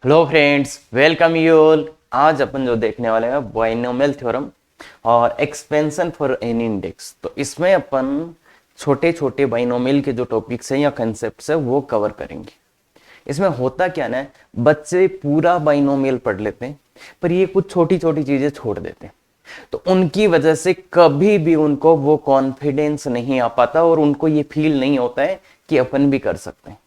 Hello friends, welcome you all. आज अपन जो देखने वाले हैं बाइनोमियल थ्योरम और एक्सपेंशन फॉर एनी इंडेक्स। तो इसमें अपन छोटे छोटे बाइनोमियल के जो टॉपिक्स हैं या कंसेप्ट्स हैं वो कवर करेंगे। इसमें होता क्या ना, बच्चे पूरा बाइनोमियल पढ़ लेते हैं पर ये कुछ छोटी छोटी चीजें छोड़ देते हैं, तो उनकी वजह से कभी भी उनको वो कॉन्फिडेंस नहीं आ पाता और उनको ये फील नहीं होता है कि अपन भी कर सकते हैं।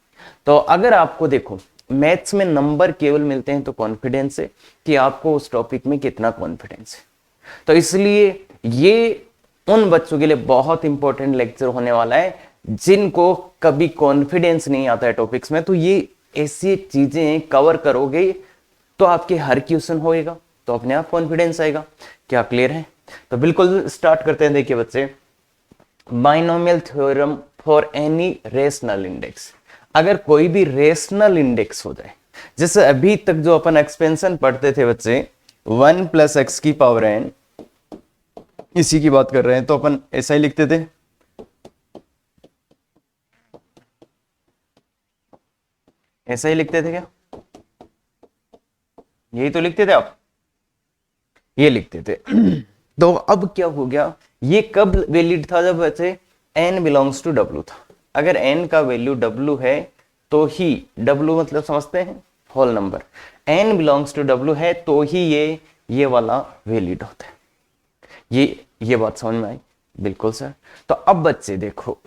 तो अगर आपको देखो मैथ्स में नंबर केवल मिलते हैं तो कॉन्फिडेंस है कि आपको उस टॉपिक में कितना कॉन्फिडेंस है। तो इसलिए ये उन बच्चों के लिए बहुत इंपॉर्टेंट लेक्चर होने वाला है जिनको कभी कॉन्फिडेंस नहीं आता है टॉपिक्स में। तो ये ऐसी चीजें कवर करोगे तो आपके हर क्वेश्चन होएगा तो अपने आप कॉन्फिडेंस आएगा। क्या क्लियर है? तो बिल्कुल स्टार्ट करते हैं। देखिए बच्चे, binomial theorem for any rational index. अगर कोई भी रेशनल इंडेक्स हो जाए, जैसे अभी तक जो अपन एक्सपेंशन पढ़ते थे बच्चे 1 + x की पावर n, इसी की बात कर रहे हैं, तो अपन ऐसा ही लिखते थे। ऐसा ही लिखते थे क्या? यही तो लिखते थे आप, ये लिखते थे। तो अब क्या हो गया, ये कब वैलिड था? जब बच्चे n बिलोंग्स टू w था। अगर n का वैल्यू w है तो ही w मतलब समझते हैं whole number, n belongs to w है तो ही ये वाला वैलिड होता है। ये बात समझ में आई? बिल्कुल सर। तो अब बच्चे देखो,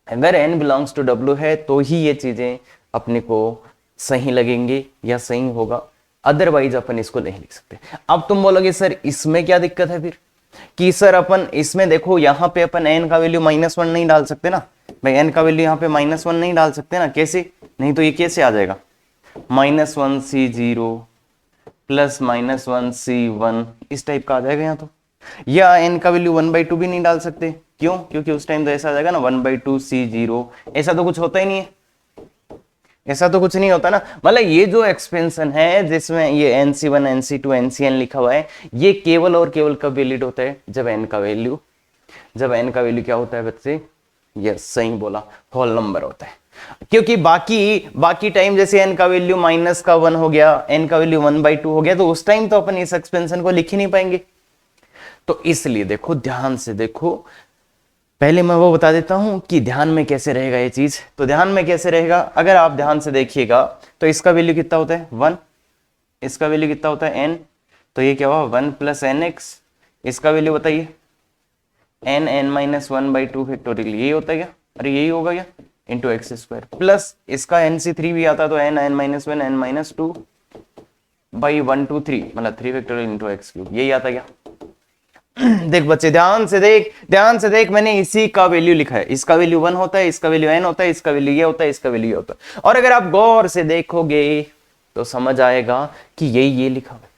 अगर n बिलोंग्स टू w है तो ही ये चीजें अपने को सही लगेंगे या सही होगा, अदरवाइज अपन इसको नहीं लिख सकते। अब तुम बोलोगे सर इसमें क्या दिक्कत है फिर? कि सर अपन इसमें देखो यहाँ पे अपन n का वैल्यू -1 नहीं डाल सकते ना भाई, n का वैल्यू यहाँ पे -1 नहीं डाल सकते ना। कैसे? नहीं तो ये कैसे आ जाएगा -1c0 प्लस -1c1 इस टाइप का आ जाएगा यहाँ तो। या n का वैल्यू 1/2 भी नहीं डाल सकते। क्यों? क्योंकि उस टाइम तो ऐसा आ जाएगा ना 1/2c0। ऐसा तो कुछ होता ही नहीं है, ऐसा तो कुछ नहीं होता ना। मतलब ये जो एक्सपेंशन है जिसमें ये nc1 nc2 ncn लिखा हुआ है, ये केवल और केवल कब वैलिड होता है? जब n का वैल्यू क्या होता है बच्चे? यस, सही बोला, होल नंबर होता है। क्योंकि बाकी टाइम जैसे n का वैल्यू -1 हो गया, n का वैल्यू 1/2 हो गया, तो उस टाइम तो अपन इस एक्सपेंशन को लिख ही नहीं पाएंगे। तो इसलिए देखो, ध्यान से देखो, पहले मैं वो बता देता हूं कि ध्यान में कैसे रहेगा ये चीज। तो ध्यान में कैसे रहेगा, अगर आप ध्यान से देखिएगा तो इसका वैल्यू कितना होता है? 1। इसका वैल्यू कितना होता है? n। तो ये क्या हुआ? 1 + nx। इसका वैल्यू बताइए, n(n-1/2 फैक्टोरियल), यही होता है क्या? अरे यही होगा क्या? इंटू x² प्लस इसका nc3 भी आता तो n(n-1) n-2/1 2 3 मतलब 3 फैक्टोरियल इंटू x³, यही आता क्या? देख बच्चे, ध्यान से देख, मैंने इसी का वैल्यू लिखा है। इसका वैल्यू 1 होता है, इसका वैल्यू n होता है, इसका वैल्यू ये होता है, इसका वैल्यू ये होता है। और अगर आप गौर से देखोगे तो समझ आएगा कि ये लिखा हुआ है,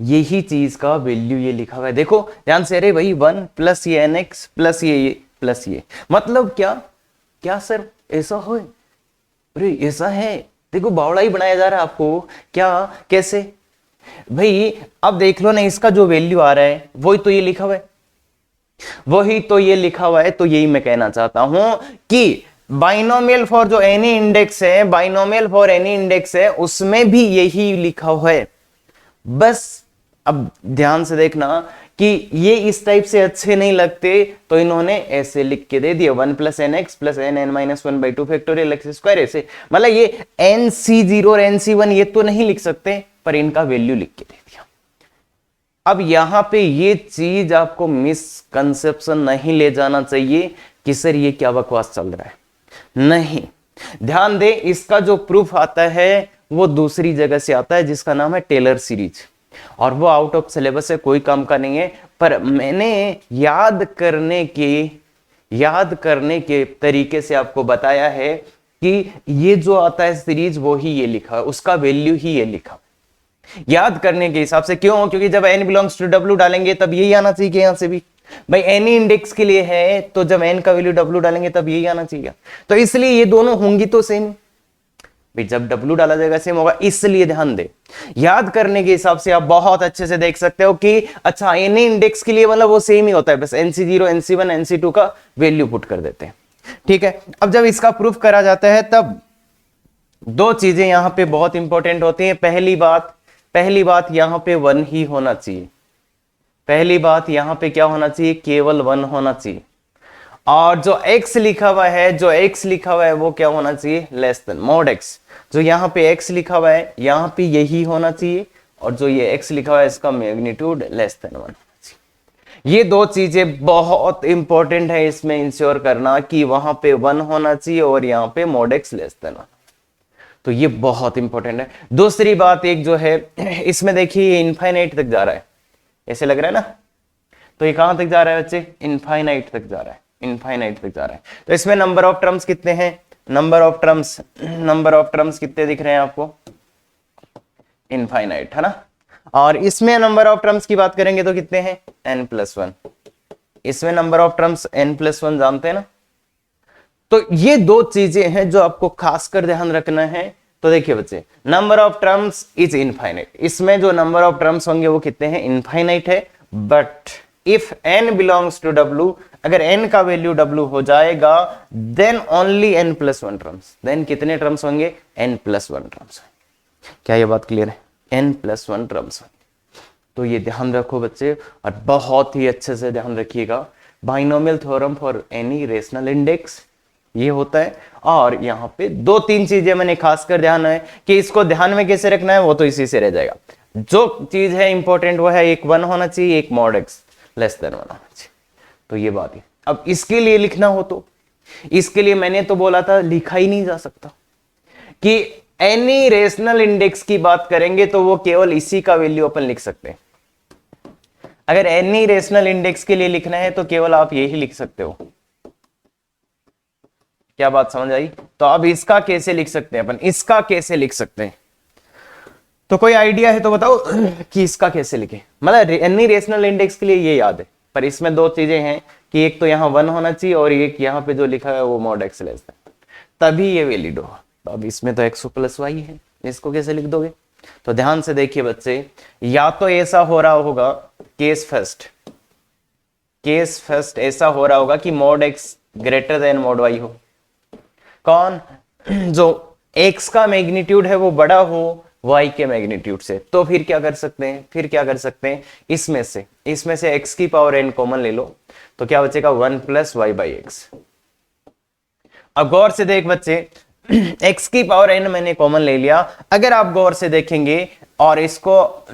यही चीज का वैल्यू ये लिखा हुआ है। देखो ध्यान से, अरे भाई 1 प्लस ये nx प्लस ये प्लस ये, मतलब क्या सर ऐसा हो? अरे ऐसा है, देखो बावड़ा ही बनाया जा रहा है आपको। क्या? कैसे भाई? अब देख लो ना, इसका जो वैल्यू आ रहा है वही तो ये लिखा हुआ है, तो यही मैं कहना चाहता हूं कि बाइनोमियल फॉर जो एनी इंडेक्स है, बाइनोमियल फॉर एनी इंडेक्स है, उसमें भी यही लिखा हुआ है। बस अब ध्यान से देखना कि ये इस टाइप से अच्छे नहीं लगते तो इन्होंने ऐसे लिख के दे दिया 1 + nx + n(n-1/2 फैक्टोरियल x²। ऐसे मतलब ये nc0 और nc1 ये तो नहीं लिख सकते, पर इनका वैल्यू लिख के दे दिया। अब यहां पे ये चीज आपको मिसकंसेप्शन नहीं ले जाना चाहिए कि सर ये क्या बकवास चल रहा है। नहीं, ध्यान दे, इसका जो प्रूफ आता है वो दूसरी जगह से आता है जिसका नाम है टेलर सीरीज, और वो आउट ऑफ सिलेबस है, कोई काम का नहीं है। पर मैंने याद करने के तरीके से आपको बताया है कि ये जो आता है सीरीज वो ही ये लिखा है, उसका वैल्यू ही ये लिखा, याद करने के हिसाब से। क्यों? क्योंकि जब n बिलोंग्स टू w डालेंगे तब यही आना चाहिए कि यहां से भी भाई एनी इंडेक्स के लिए है, तो जब n का वैल्यू w डालेंगे तब यही आना चाहिए। तो इसलिए ये दोनों होंगी तो सेम भाई, जब w डाला जाएगा सेम होगा। इसलिए ध्यान दे, याद करने के हिसाब से आप बहुत अच्छे से देख सकते हो कि अच्छा एनी इंडेक्स के लिए मतलब वो सेम ही होता है, बस nc0 nc1 nc2 का वैल्यू पुट कर देते हैं। ठीक है, अब जब इसका प्रूफ करा जाता है तब दो चीजें यहाँ पे बहुत इंपॉर्टेंट होती हैं। पहली बात यहाँ पे 1 ही होना चाहिए। पहली बात यहाँ पे क्या होना चाहिए, केवल 1 होना चाहिए। और जो x लिखा हुआ है, वो क्या होना चाहिए, लेस देन मॉड x। जो यहाँ पे x लिखा हुआ है यहाँ पे यही होना चाहिए, और जो ये x लिखा हुआ है इसका मैग्नीट्यूड लेस देन 1। ये दो चीजें बहुत इंपॉर्टेंट है, इसमें इंश्योर करना कि वहां पे 1 होना चाहिए और यहाँ पे मॉड x लेस देन 1। तो ये बहुत इंपॉर्टेंट है। दूसरी बात एक जो है, इसमें देखिए ये इनफाइनाइट तक जा रहा है, ऐसे लग रहा है ना। तो ये कहां तक जा रहा है बच्चे, इनफाइनाइट तक जा रहा है, इनफाइनाइट तक जा रहा है। तो इसमें नंबर ऑफ टर्म्स कितने हैं, नंबर ऑफ टर्म्स कितने दिख रहे हैं आपको, इनफाइनाइट है ना। और इसमें नंबर ऑफ टर्म्स की बात करेंगे तो कितने हैं, n+1। इसमें नंबर ऑफ टर्म्स n+1 जानते हैं ना। तो ये दो चीजें हैं जो आपको खासकर ध्यान रखना है। तो देखिए बच्चे, number of terms is infinite, इसमें जो नंबर ऑफ टर्म्स होंगे वो कितने हैं, इनफाइनाइट है। But if n belongs to w, अगर n का वैल्यू w हो जाएगा, then only n+1 terms. Then कितने टर्म्स होंगे, n+1 टर्म्स। क्या ये बात क्लियर है, n+1 टर्म्स। तो ये ध्यान रखो बच्चे, और बहुत ही अच्छे से ध्यान रखिएगा। Binomial theorem for any rational index ये होता है। और यहाँ पे 2-3 चीजें मैंने खासकर ध्यान है कि इसको ध्यान में कैसे रखना है, वो तो इसी से रह जाएगा। जो चीज है इंपॉर्टेंट वो है, एक 1 होना चाहिए, एक मॉड x लेस देन 1 होना चाहिए। तो ये बात है। अब इसके लिए लिखना हो तो इसके लिए मैंने तो बोला था लिखा ही नहीं जा सकता कि एनी रेशनल इंडेक्स की बात करेंगे तो वो केवल इसी का वैल्यू अपन लिख सकते हैं। अगर एनी रेशनल इंडेक्स के लिए लिखना है तो केवल आप यही लिख सकते हो। क्या बात समझ आई। तो अब इसका कैसे लिख सकते हैं अपन, इसका कैसे लिख सकते हैं, तो कोई आइडिया है तो बताओ कि इसका कैसे लिखे। मतलब एनी रेशनल इंडेक्स के लिए ये याद है, पर इसमें दो चीजें हैं कि एक तो यहाँ 1 होना चाहिए और एक यहाँ पे जो लिखा है वो मॉड x लेस देन, तभी ये वैलिड होगा। तो अब इसमें तो x+y है, इसको कैसे लिख दोगे। तो ध्यान से देखिए बच्चे, या तो ऐसा हो रहा होगा, केस फर्स्ट ऐसा हो रहा होगा कि mod x greater than mod y हो। कौन, जो x का मैग्नीट्यूड है वो बड़ा हो y के मैग्नीट्यूड से। तो फिर क्या कर सकते हैं, इसमें से x की पावर n कॉमन ले लो, तो क्या बचेगा 1+y/x। अब गौर से देख बच्चे, x की पावर n मैंने कॉमन ले लिया। अगर आप गौर से देखेंगे और इसको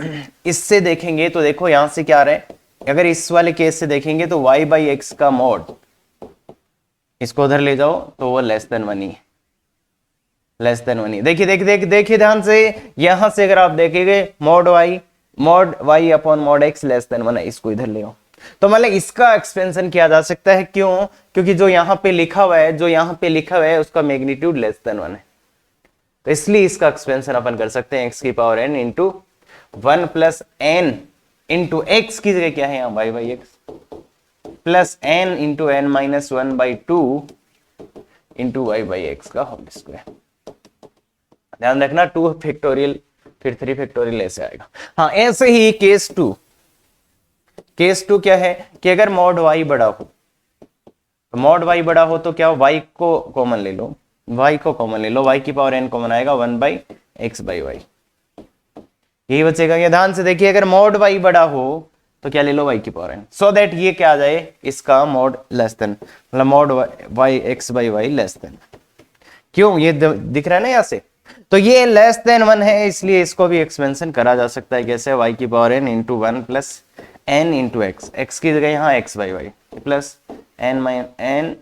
इससे देखेंगे तो देखो यहां से क्या आ रहा है, अगर इस वाले केस से देखेंगे तो y/x का मॉड, इसको उधर ले जाओ तो वो लेस देन 1 ही, लेस देन 1 ही। देखिए ध्यान से, यहां से अगर आप देखेंगे mod y upon mod x less than 1 है, इसको इधर ले आओ। तो मतलब इसका एक्सपेंशन किया जा सकता है, क्यों, क्योंकि जो यहां पे लिखा हुआ है उसका मैग्नीट्यूड लेस देन 1 है। तो इसलिए इसका एक्सपेंशन अपन कर सकते हैं x की power n into 1+n into x की जगह क्या है यहाँ y/x plus n into n-1/2 into y/x का होल स्क्वायर। ध्यान रखना 2 फैक्टोरियल फिर 3 फैक्टोरियल ऐसे आएगा। हाँ, ऐसे ही केस 2 क्या है कि अगर मॉड y बड़ा हो, तो मॉड y बड़ा हो तो क्या हो, y को कॉमन ले लो, y की पावर n कॉमन आएगा 1/x/y, यही बचेगा। ये ध्यान से देखिए, अगर मॉड y बड़ा हो तो क्या ले लो, y की पावर n, सो दैट ये क्या आ जाए, इसका मॉड लेस देन, मतलब मॉड y/x/y लेस देन। क्यों, ये दिख रहा है ना यहाँ से। तो ये लेस देन 1 है, इसलिए इसको भी एक्सपेंशन करा जा सकता है। कैसे, y की power n into 1+n into x की जगह यहाँ x/y प्लस n-1/,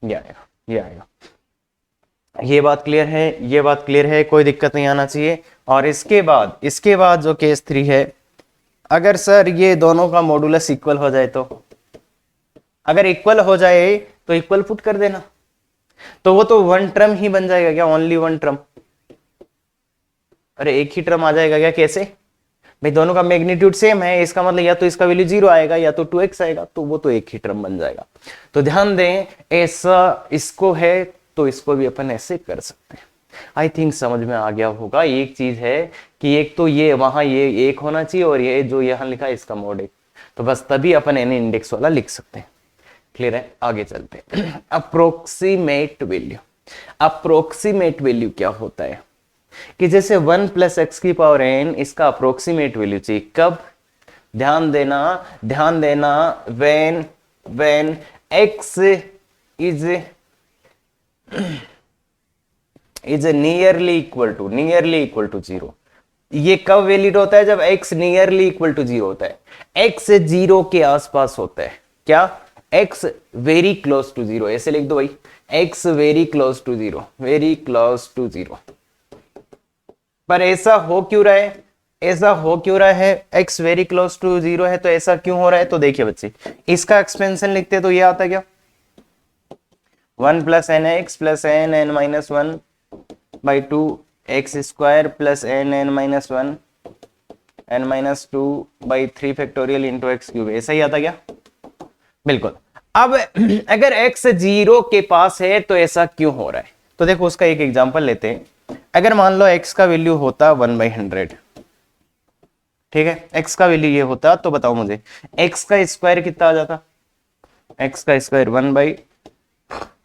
ये आएगा। ये बात क्लियर है, कोई दिक्कत नहीं आना चाहिए। और इसके बाद जो केस 3 है, अगर सर ये दोनों का मॉडुलस इक्वल हो जाए, तो अगर इक्वल हो जाए तो इक्वल पुट कर देना, तो वो तो 1 टर्म ही बन जाएगा क्या, ओनली 1 टर्म। अरे एक ही टर्म आ जाएगा क्या, कैसे भाई, दोनों का मैग्नीट्यूड सेम है, इसका मतलब या तो इसका वैल्यू 0 आएगा या तो 2x आएगा, तो वो तो एक ही टर्म बन जाएगा। तो ध्यान दें, ऐसा इसको है तो इसको भी अपन ऐसे कर सकते हैं। आई थिंक समझ में आ गया होगा। एक चीज है कि एक तो ये वहां ये 1 होना चाहिए और ये जो यहां लिखा है इसका मॉड 1, तो बस तभी अपन एनी इंडेक्स वाला लिख सकते हैं। क्लियर है, आगे चलते हैं। अप्रोक्सीमेट वैल्यू, अप्रोक्सीमेट वैल्यू क्या होता है कि जैसे 1 प्लस एक्स की पावर एन, इसका अप्रोक्सीमेट वैल्यू चाहिए कब, ध्यान देना, ध्यान देना, when x is nearly equal to zero. ये कब वैलिड होता है, जब x nearly equal to zero होता है, x जीरो के आसपास होता है, क्या, x very close to zero, ऐसे लिख दो भाई, x very close to zero, very close to zero. पर ऐसा हो क्यों रहा है, ऐसा हो क्यों रहा है, x very close to zero है तो ऐसा क्यों हो रहा है, तो देखिए बच्चे इसका एक्सपेंशन लिखते तो ये आता क्या, 1 plus n x plus n n minus 1 by 2 x square plus n n minus 1 n minus 2 by 3 factorial into x cube, ऐसा ही आता क्या, बिल्कुल। अब अगर x जीरो के पास है तो ऐसा क्यों हो रहा है, तो देखो उसका एक एग्जांपल लेते हैं। अगर मान लो x का वैल्यू होता 1/100, ठीक है, x का वैल्यू ये होता, तो बताओ मुझे x का स्क्वायर कितना आ जाता, x का स्क्वायर 1 बाई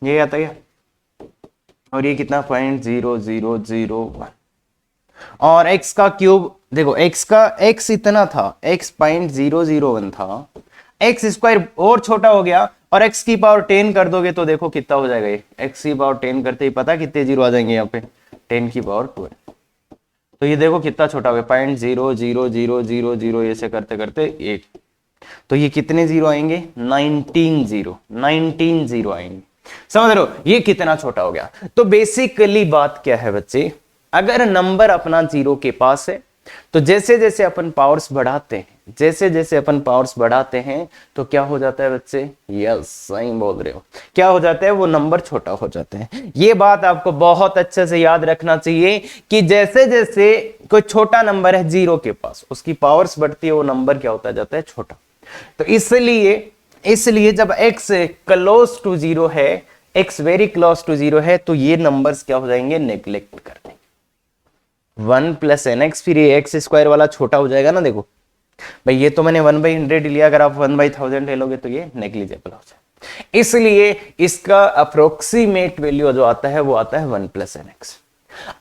ये आता क्या, और ये कितना 0.0001, और x का क्यूब देखो, x इतना था, x 0.001 था, x स्क्वायर और छोटा हो गया, और x की पावर 10 कर दोगे तो देखो कितना हो जाएगा, ये x की पावर 10 करते ही पता कितने जीरो आ जाएंगे यहाँ पे, 10 की पावर 12, तो ये देखो कितना छोटा हो गया, 0.00000 ऐसे करते करते 1, तो ये कितने जीरो आएंगे, 19 जीरो आएंगे, समझ रहे हो ये कितना छोटा हो गया। तो बेसिकली बात क्या है बच्चे, अगर नंबर अपना जीरो के पास है तो जैसे जैसे अपन पावर्स बढ़ाते हैं, जैसे जैसे अपन पावर्स बढ़ाते हैं तो क्या हो जाता है बच्चे, यस सही बोल रहे हो, क्या हो जाता है, वो नंबर छोटा हो जाता है। ये बात आपको बहुत अच्छे से याद रखना चाहिए कि जैसे जैसे कोई छोटा नंबर है जीरो के पास, उसकी पावर्स बढ़ती है, वो नंबर क्या होता जाता है, छोटा। तो इसलिए जब x क्लोज टू जीरो है, x very close to zero है, तो ये नंबर्स क्या हो जाएंगे, नेग्लेक्ट कर देंगे। 1 प्लस एन एक्स, फिर ये एक्स स्क्वायर वाला छोटा हो जाएगा ना, देखो भाई ये तो मैंने 1/100 लिया, अगर आप 1/1000 ले लोगे तो ये नेग्लिजिबल हो जाए। इसलिए इसका अप्रोक्सीमेट वैल्यू जो आता है वो आता है 1 प्लस एन एक्स।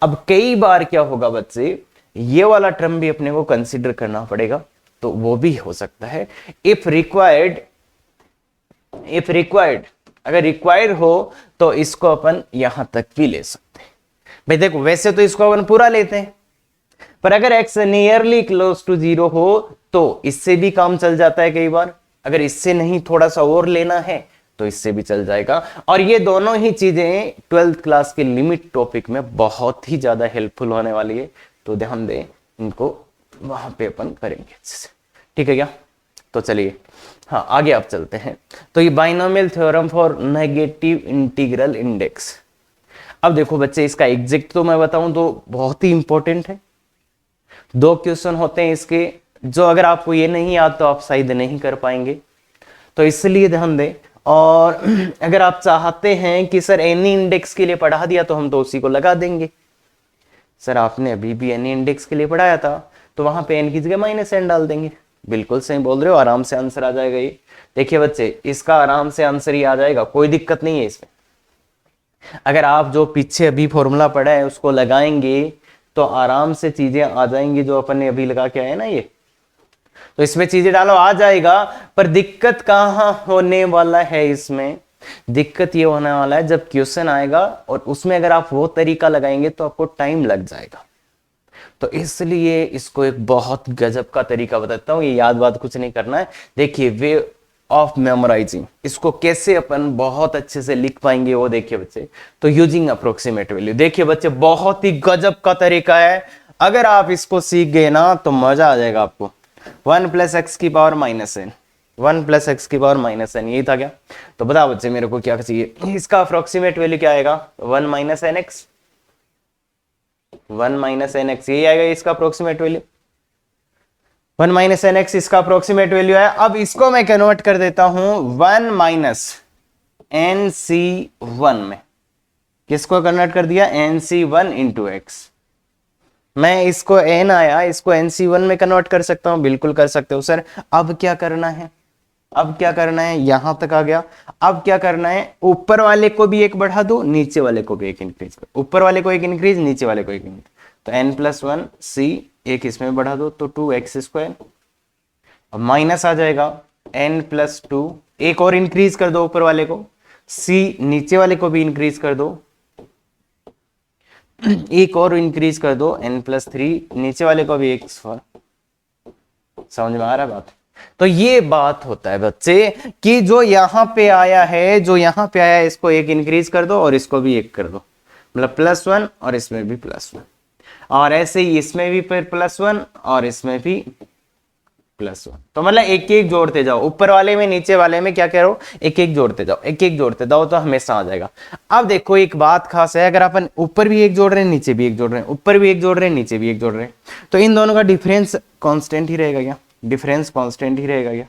अब कई बार क्या होगा बच्चे, ये वाला टर्म भी अपने को कंसिडर करना पड़ेगा, तो वो भी हो सकता है इफ रिक्वायर्ड, अगर रिक्वायर्ड हो तो इसको अपन यहां तक भी ले सकते हैं। भाई देखो वैसे तो इसको अपन पूरा लेते हैं, पर अगर x nearly close to zero हो तो इससे भी काम चल जाता है कई बार, अगर इससे नहीं थोड़ा सा और लेना है तो इससे भी चल जाएगा। और ये दोनों ही चीजें 12th क्लास के लिमिट टॉपिक में बहुत ही ज्यादा हेल्पफुल होने वाली है, तो ध्यान दें इनको, वहां पे अपन करेंगे, ठीक है क्या। तो चलिए हाँ आगे आप चलते हैं। तो ये binomial theorem for negative integral index. अब देखो बच्चे इसका एग्जैक्ट तो मैं बताऊं तो बहुत ही इंपॉर्टेंट है, 2 क्वेश्चन होते हैं इसके, जो अगर आपको ये नहीं याद तो आप शायद नहीं कर पाएंगे, तो इसलिए ध्यान दें। और अगर आप चाहते हैं कि सर एनी इंडेक्स के लिए पढ़ा दिया तो हम तो उसी को लगा देंगे, सर आपने अभी भी एनी इंडेक्स के लिए पढ़ाया था तो वहां पे एन की जगह -n डाल देंगे, बिल्कुल सही बोल रहे हो, आराम से आंसर आ जाएगा। ये देखिए बच्चे इसका आराम से आंसर ही आ जाएगा, कोई दिक्कत नहीं है इसमें। अगर आप जो पीछे अभी फॉर्मूला पढ़ा है उसको लगाएंगे तो आराम से चीजें आ जाएंगी, जो अपन ने अभी लगा के आए ना ये, तो इसमें चीजें डालो आ जाएगा। पर दिक्कत कहां होने वाला है, इसमें दिक्कत ये होने वाला है जब क्वेश्चन आएगा और उसमें अगर आप वो तरीका लगाएंगे तो आपको टाइम लग जाएगा। तो इसलिए इसको एक बहुत गजब का तरीका बताता हूं, ये याद बात कुछ नहीं करना है। देखिए वे ऑफ मेमोराइजिंग, इसको कैसे अपन बहुत अच्छे से लिख पाएंगे वो देखिए बच्चे। तो यूजिंग अप्रोक्सीमेट वैल्यू, देखिए बच्चे बहुत ही गजब का तरीका है, अगर आप इसको सीख गए ना तो मजा आ जाएगा आपको। 1 प्लस एक्स की पावर -n, 1 प्लस एक्स की पावर -n, यही था क्या। तो बताओ बच्चे मेरे को क्या चाहिए, इसका अप्रोक्सीमेट वैल्यू क्या आएगा, 1 - nx, 1 - nx, यही आएगा इसका अप्रोक्सीमेट वैल्यू। 1 - nx इसका अप्रोक्सीमेट वैल्यू है। अब इसको मैं कन्वर्ट कर देता हूं 1 - nc1 में, किसको कन्वर्ट कर दिया, nc1 इंटू एक्स। मैं इसको n आया, इसको nc1 में कन्वर्ट कर सकता हूं, बिल्कुल कर सकते हो सर। अब क्या करना है, अब क्या करना है, यहां तक आ गया। अब क्या करना है, ऊपर वाले को भी एक बढ़ा दो, नीचे वाले को भी एक इंक्रीज कर, ऊपर वाले को एक इंक्रीज, नीचे वाले को एक इंक्रीज। तो n+1 c एक इसमें बढ़ा दो तो 2x²। अब माइनस आ जाएगा n+2, एक और इंक्रीज कर दो ऊपर वाले को, c नीचे वाले को भी इंक्रीज कर दो, एक और इंक्रीज कर दो n+3 नीचे वाले को भी एक। समझ में आ रहा है बात? तो ये बात होता है बच्चे कि जो यहां पे आया है, जो यहां पे आया है, इसको एक इंक्रीज कर दो और इसको भी एक कर दो, मतलब +1 और इसमें भी +1, और ऐसे ही इसमें भी फिर +1 और इसमें भी +1। तो मतलब एक एक जोड़ते जाओ, ऊपर वाले में नीचे वाले में क्या कह रहा हूं, एक एक जोड़ते जाओ, एक एक जोड़ते जाओ तो हमेशा आ जाएगा। अब देखो एक बात खास है, अगर अपन ऊपर भी एक जोड़ रहे हैं, नीचे भी एक जोड़ रहे हैं, ऊपर भी एक जोड़ रहे हैं, नीचे भी एक जोड़ रहे हैं, तो इन दोनों का डिफरेंस कांस्टेंट ही रहेगा क्या? डिफरेंस कांस्टेंट ही रहेगा क्या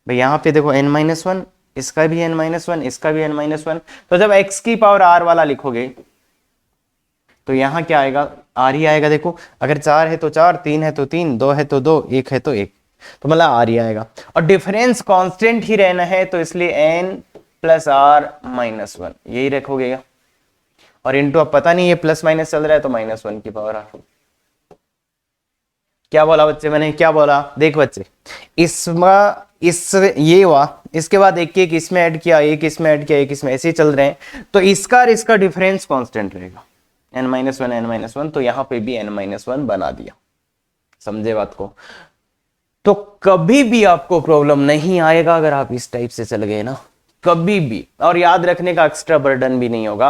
भाई? यहाँ पे देखो n-1, इसका भी n-1, इसका भी n-1, तो जब x की पावर r वाला लिखोगे तो यहाँ क्या आएगा, r ही आएगा। देखो अगर 4 है तो 4, 3 है तो 3, 2 है तो 2, 1 है तो 1, तो मतलब r ही आएगा। और डिफरेंस कांस्टेंट ही रहना है तो इसलिए n+r-1 यही रखोगे। और इंटू, अब पता नहीं ये प्लस माइनस चल रहा है तो -1 की पावर r। क्या बोला बच्चे मैंने, क्या बोला? देख बच्चे, इसमें इस ये हुआ, इसके बाद एक एक इसमें ऐड किया, एक इसमें ऐड किया, एक इसमें, ऐसे ही चल रहे हैं, तो इसका और इसका डिफरेंस कांस्टेंट रहेगा n-1 n-1, तो यहां पे भी n-1 बना दिया। समझे बात को? तो कभी भी आपको प्रॉब्लम नहीं आएगा अगर आप इस टाइप से चल गए ना, कभी भी। और याद रखने का एक्स्ट्रा बर्डन भी नहीं होगा,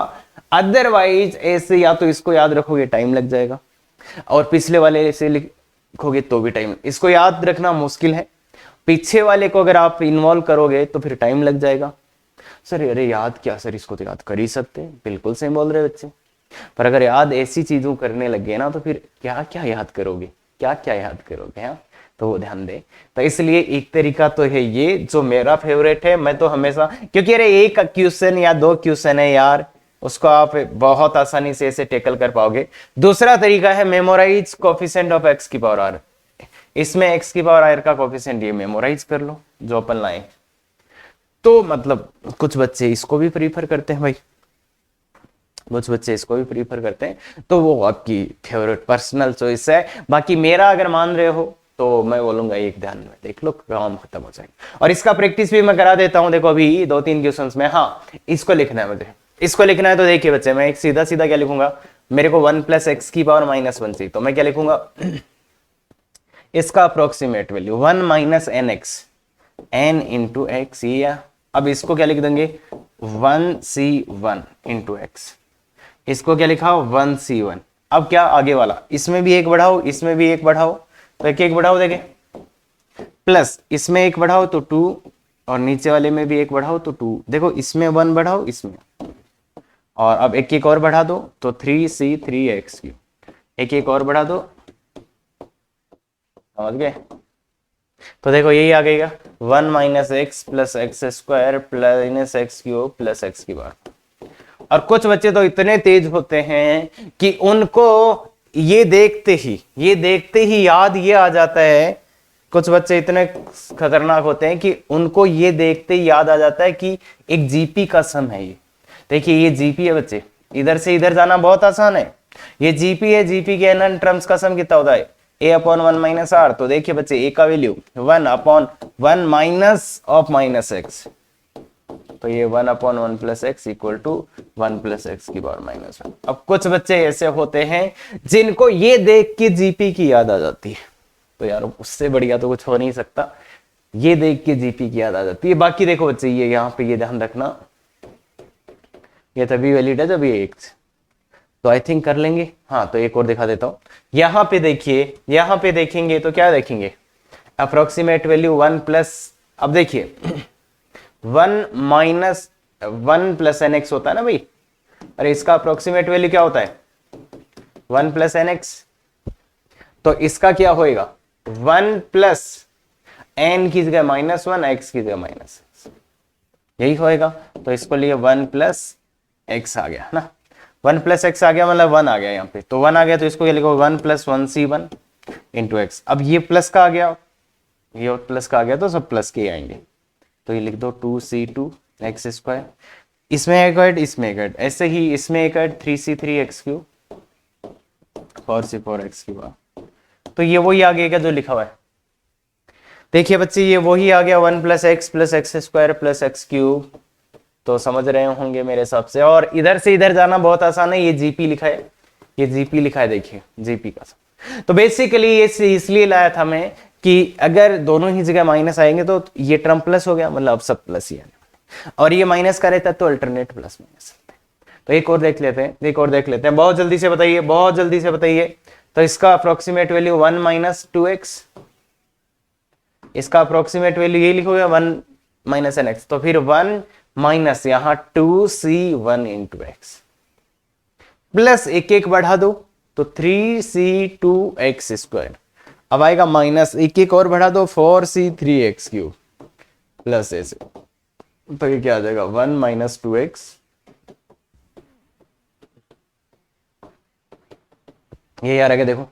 अदरवाइज ऐसे या तो इसको याद रखोगे टाइम लग जाएगा, और पिछले वाले ऐसे लिखोगे तो भी टाइम। इसको याद रखना मुश्किल है, पीछे वाले को अगर आप इन्वॉल्व करोगे तो फिर टाइम लग जाएगा। सर अरे याद क्या सर, इसको तो याद कर ही सकते हैं, बिल्कुल सही बोल रहे बच्चे, पर अगर याद ऐसी चीजों करने लगे ना तो फिर क्या क्या याद करोगे, क्या क्या याद करोगे? हाँ, तो वो ध्यान दे। तो इसलिए एक तरीका तो है ये जो मेरा फेवरेट है, मैं तो हमेशा, क्योंकि अरे एक क्वेश्चन या 2 क्वेश्चन है यार, उसको आप बहुत आसानी से ऐसे टेकल कर पाओगे। दूसरा तरीका है मेमोराइज कोफिशिएंट ऑफ x की पावर r। इसमें x की पावर r का कोफिशिएंट ये मेमोराइज कर लो जो अपन लाए। तो मतलब कुछ बच्चे इसको भी प्रीफर करते हैं भाई, कुछ बच्चे इसको भी प्रीफर करते हैं, तो वो आपकी फेवरेट पर्सनल चॉइस है। बाकी मेरा अगर मान रहे हो तो मैं बोलूंगा एक ध्यान में देख लो, काम खत्म हो जाएगा। और इसका प्रैक्टिस भी मैं करा देता हूं, देखो अभी 2-3 क्वेश्चंस में। हाँ, इसको लिखना है मुझे, इसको लिखना है। तो देखिए बच्चे, मैं एक सीधा सीधा क्या लिखूंगा, मेरे को 1 + x की पावर -1 चाहिए, तो मैं क्या लिखूंगा, इसका approximate value 1 - nx n × x, या अब इसको क्या लिख देंगे 1c1 × x, इसको क्या लिखा 1c1। अब क्या आगे वाला, इसमें भी एक बढ़ाओ, इसमें भी एक बढ़ाओ, तो एक एक बढ़ाओ, देखे प्लस इसमें एक बढ़ाओ तो 2, और नीचे वाले में भी एक बढ़ाओ तो 2, देखो इसमें 1 बढ़ाओ, इसमें, और अब एक एक और बढ़ा दो तो 3c3x3, एक एक और बढ़ा दो, समझ गए? तो देखो यही आ गएगा 1 - x + x² + x³ + x की बार। और कुछ बच्चे तो इतने तेज होते हैं कि उनको ये देखते ही याद ये आ जाता है। कुछ बच्चे इतने खतरनाक होते हैं कि उनको ये देखते ही याद आ जाता है कि एक जीपी का सम है ये। देखिए ये जीपी है बच्चे, इधर से इधर जाना बहुत आसान है, ये जीपी है। जीपी के n टर्म्स का सम कितना होता है, a/1 - r। तो देखिए बच्चे a का वैल्यू 1/1 माइनस ऑफ -x, तो ये 1/1 + x = 1 + x की पावर -1। अब कुछ बच्चे ऐसे होते हैं जिनको ये देख के जीपी की याद आ जाती है, तो यार उससे बढ़िया तो कुछ हो नहीं सकता, ये देख के जीपी की याद आ जाती है। बाकी देखो बच्चे, ये यहाँ पे ये ध्यान रखना, ये तभी वैलिड है जब ये एक, तो आई थिंक कर लेंगे। हाँ, तो एक और दिखा देता हूं, यहाँ पे देखिए, यहाँ पे देखेंगे तो क्या देखेंगे, अप्रोक्सीमेट वैल्यू 1+, अब देखिए 1 - 1 + nx होता है ना भाई, अरे इसका अप्रोक्सीमेट वैल्यू क्या होता है 1 + nx, तो इसका क्या होएगा 1 + n की जगह -1, x की जगह -x, यही होएगा। तो इसको लिए 1 + x आ गया ना, 1 + x आ गया, मतलब 1 आ गया यहाँ पे, तो 1 आ गया तो इसको क्या लिखो 1 + 1c1 × x। अब ये प्लस का आ गया, ये प्लस का आ गया, तो सब प्लस के आएंगे, तो ये लिख दो 2c2x², इसमें एक ऐड, इसमें एक ऐड, ऐसे ही इसमें एक ऐड 3c3x3, 4c4x3। तो ये वही आ गया जो लिखा हुआ है। देखिए बच्चे ये वही आ गया 1 + x + x² + x³। तो समझ रहे होंगे मेरे हिसाब से। और इधर से इधर जाना बहुत आसान है, ये जीपी लिखा है, ये जीपी लिखा है, देखिए जीपी का। तो बेसिकली ये इसलिए लाया था मैं कि अगर दोनों ही जगह माइनस आएंगे तो ये टर्म प्लस हो गया, मतलब अब सब प्लस ही आने, और ये माइनस का रहता तो अल्टरनेट प्लस माइनस। तो एक और देख लेते हैं, एक और देख लेते हैं, बहुत जल्दी से बताइए, बहुत जल्दी से बताइए। तो इसका अप्रोक्सीमेट वैल्यू 1 - 2x, इसका अप्रोक्सीमेट वैल्यू ये लिखोगे 1 - nx, तो फिर 1 माइनस यहां 2c1 × x प्लस एक एक बढ़ा दो तो 3c2x²। अब आएगा माइनस एक एक और बढ़ा दो 4c3x³ प्लस ऐसे, तो ये क्या आ जाएगा 1 - 2x, ये आ रहा है, देखो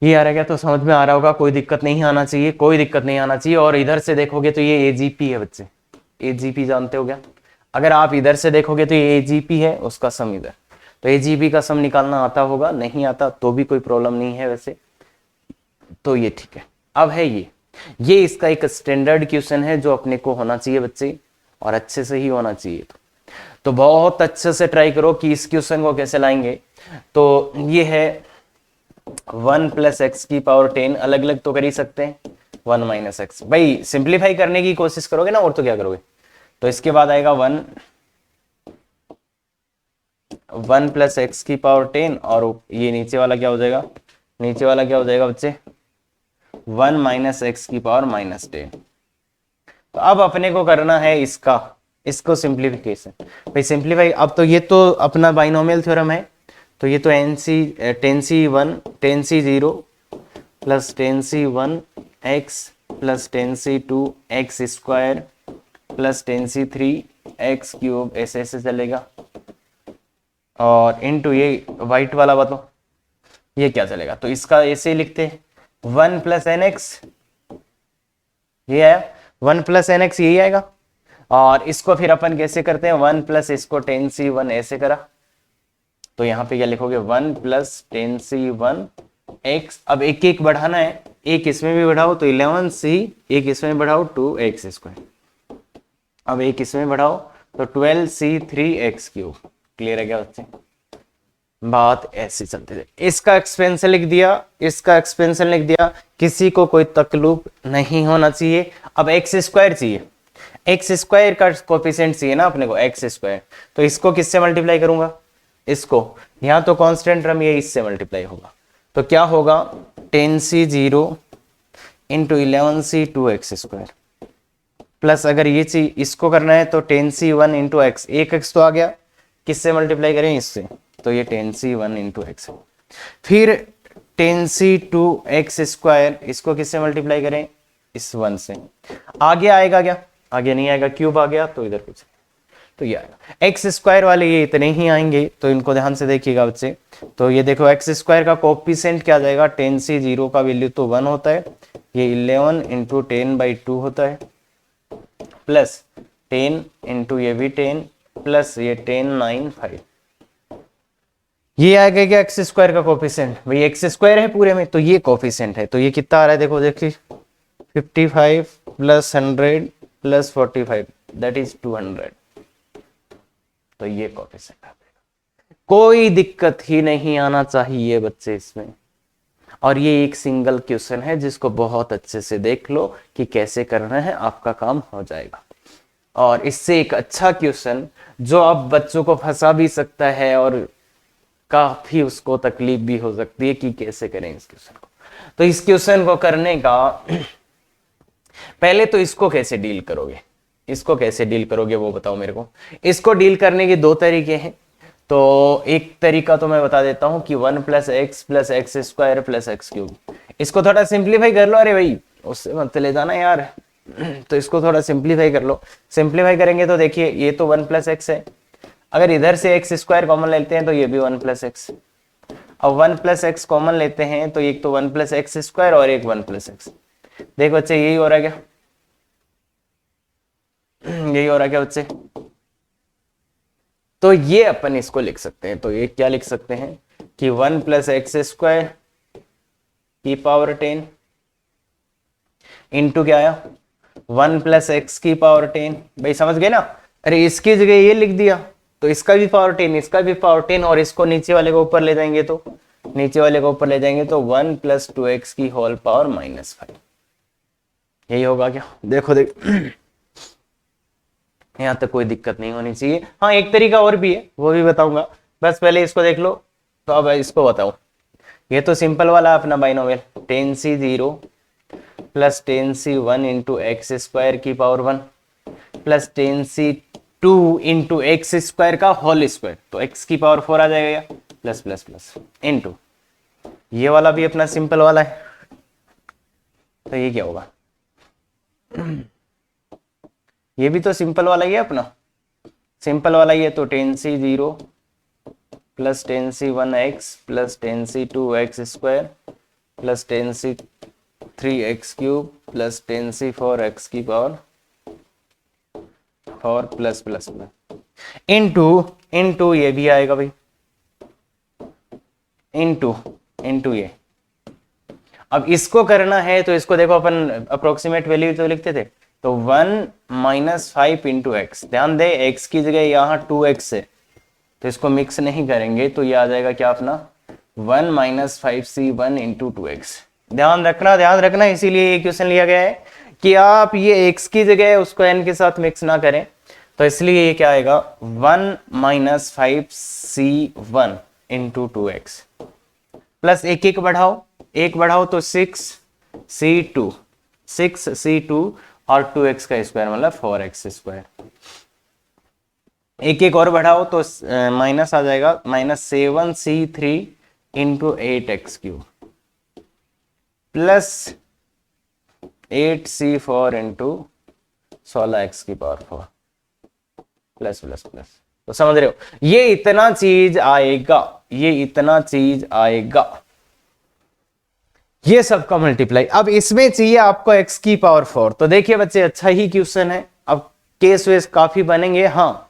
ये आ रहा है, तो समझ में आ रहा होगा, कोई दिक्कत नहीं आना चाहिए, कोई दिक्कत नहीं आना चाहिए। और इधर से देखोगे तो ये एजीपी है बच्चे, एजीपी जानते हो क्या? अगर आप इधर से देखोगे तो ये एजीपी है, उसका सम इधर, तो एजीपी का सम निकालना आता होगा, नहीं आता तो भी कोई प्रॉब्लम नहीं है वैसे, तो ये ठीक है। अब है ये इसका एक स्टैंडर्ड क्वेश्चन है जो अपने को होना चाहिए बच्चे, और अच्छे से ही होना चाहिए। तो बहुत अच्छे से ट्राई करो कि इस क्वेश्चन को कैसे लाएंगे। तो ये है 1 + x⁻10, अलग अलग तो कर ही सकते हैं, 1 - x, भाई सिंप्लीफाई करने की कोशिश करोगे ना, और तो क्या करोगे। तो इसके बाद आएगा 1 + x⁻10, और ये नीचे वाला क्या हो जाएगा, नीचे वाला क्या हो जाएगा बच्चे 1 - x⁻−10। तो अब अपने को करना है इसको सिंप्लीफिकेशन, भाई सिंप्लीफाई। अब तो ये तो अपना बाइनोमियल थ्योरम है, तो ये तो tan c0 + tan c1x + tan c2x² + tan c3x³ ऐसे ऐसे चलेगा, और इनटू ये वाइट वाला बताओ ये क्या चलेगा। तो इसका ऐसे ही लिखते हैं 1 + nx, ये आया 1 + nx, यही आएगा। और इसको फिर अपन कैसे करते हैं, 1 + इसको tan c1 ऐसे करा, तो यहाँ पे क्या लिखोगे 1 + tan c1x। अब एक एक बढ़ाना है, एक इसमें भी बढ़ाओ तो 11c, एक इसमें बढ़ाओ 2x², अब एक इसमें बढ़ाओ तो 12c3x³। क्लियर है क्या बच्चे? बात ऐसी चलती है। इसका एक्सपेंशन लिख दिया, इसका एक्सपेंशन लिख दिया, किसी को कोई तकलीफ नहीं होना चाहिए। अब x² चाहिए, x² का कोफिशिएंट चाहिए ना अपने को, x²। तो इसको किससे मल्टीप्लाई करूंगा, इसको, यहां तो कांस्टेंट टर्म ये इससे मल्टीप्लाई होगा, तो क्या होगा tan c0 × 11c 2x² plus, अगर ये चीज इसको करना है तो tan c1 × x, एक x तो आ गया, किससे मल्टीप्लाई करें, इससे, तो ये tan c1 × x। फिर tan c2x², इसको किससे मल्टीप्लाई करें, इस 1 से। आगे आएगा क्या, आगे नहीं आएगा, क्यूब आ गया तो इधर कुछ, तो ये आएगा। x² वाले ये इतने ही आएंगे, तो इनको ध्यान से देखिएगा बच्चे। तो ये देखो x² का कोएफिशिएंट क्या आ जाएगा, tan c0 का वैल्यू तो 1 होता है, ये 11 × 10/2 होता है, प्लस 10 × ये भी 10 प्लस ये 10 9 5, ये आ गया x² का कोफिशिएंट, भाई x² है पूरे में, तो ये कोफिशिएंट है, तो ये कितना आ रहा है देखो, देखिए 55 + 100 + 45 दैट इज 200, तो ये कोफिशिएंट आ जाएगा। कोई दिक्कत ही नहीं आना चाहिए बच्चे इसमें। और ये एक सिंगल क्वेश्चन है जिसको बहुत अच्छे से देख लो कि कैसे करना है, आपका काम हो जाएगा। और इससे एक अच्छा क्वेश्चन जो अब बच्चों को फंसा भी सकता है और काफी उसको तकलीफ भी हो सकती है कि कैसे करें इस क्वेश्चन को। तो इस क्वेश्चन को करने का पहले तो इसको कैसे डील करोगे, इसको कैसे डील करोगे वो बताओ मेरे को। इसको डील करने के दो तरीके हैं। तो एक तरीका तो मैं बता देता हूं कि 1 + x + x² + x³, इसको थोड़ा सिंप्लीफाई कर लो। अरे भाई उससे मत ले जाना यार, तो इसको थोड़ा सिंप्लीफाई कर लो। सिंप्लीफाई करेंगे तो देखिए ये तो 1 + x है, अगर इधर से x² कॉमन लेते हैं तो ये भी 1 + x। अब 1 + x कॉमन लेते हैं तो एक तो 1 + x² और एक 1 + x। देखो बच्चे यही हो रहा है क्या, यही हो रहा है क्या बच्चे? तो ये अपन इसको लिख सकते हैं, तो ये क्या लिख सकते हैं कि 1 प्लस एक्स स्क्वायर की पावर 10 इंटू क्या आया 1 प्लस एक्स की पावर 10। भाई समझ गए ना? अरे इसकी जगह ये लिख दिया तो इसका भी पावर 10, इसका भी पावर 10, और इसको नीचे वाले को ऊपर ले जाएंगे तो नीचे वाले को ऊपर ले जाएंगे तो 1 प्लस 2x की होल पावर -5। यही होगा क्या? देखो देख यहां तक कोई दिक्कत नहीं होनी चाहिए। हाँ एक तरीका और भी है, वो भी बताऊंगा, बस पहले इसको देख लो। तो अब इसको बताओ, ये तो सिंपल वाला अपना binomial 10c0 plus 10c1 into x square की power 1 plus 10c2 into x square का होल स्क्वायर, तो x की पावर 4 आ जाएगा प्लस प्लस प्लस इंटू ये वाला भी अपना सिंपल वाला है, तो ये क्या होगा? ये भी तो सिंपल वाला ही है अपना, सिंपल वाला ही है, तो 10c0 plus 10c1x plus 10c2x square plus 10c3x cube plus 10c4x की power 4 plus plus plus into ये भी आएगा भाई, इंटू ये। अब इसको करना है तो इसको देखो अपन अप्रोक्सीमेट वैल्यू तो लिखते थे, तो 1 माइनस 5 इंटू एक्स, ध्यान दे x की जगह यहाँ 2x है तो इसको मिक्स नहीं करेंगे, तो ये आ जाएगा क्या अपना 1 माइनस 5c1 इंटू 2x। ध्यान रखना, इसीलिए ये क्वेश्चन लिया गया है कि आप ये x की जगह उसको n के साथ मिक्स ना करें, तो इसलिए ये क्या आएगा 1 minus 5c1 into 2x plus एक बढ़ाओ तो 6c2 और 2x का स्क्वायर मतलब 4x स्क्वायर। एक और बढ़ाओ तो माइनस आ जाएगा -7c3 into 8x cube plus 8c4 into 16x की पावर 4 प्लस प्लस प्लस। तो समझ रहे हो, ये इतना चीज आएगा, ये सबका मल्टीप्लाई। अब इसमें चाहिए आपको x की पावर 4, तो देखिए बच्चे अच्छा ही क्वेश्चन है। अब केस वेस काफी बनेंगे हाँ,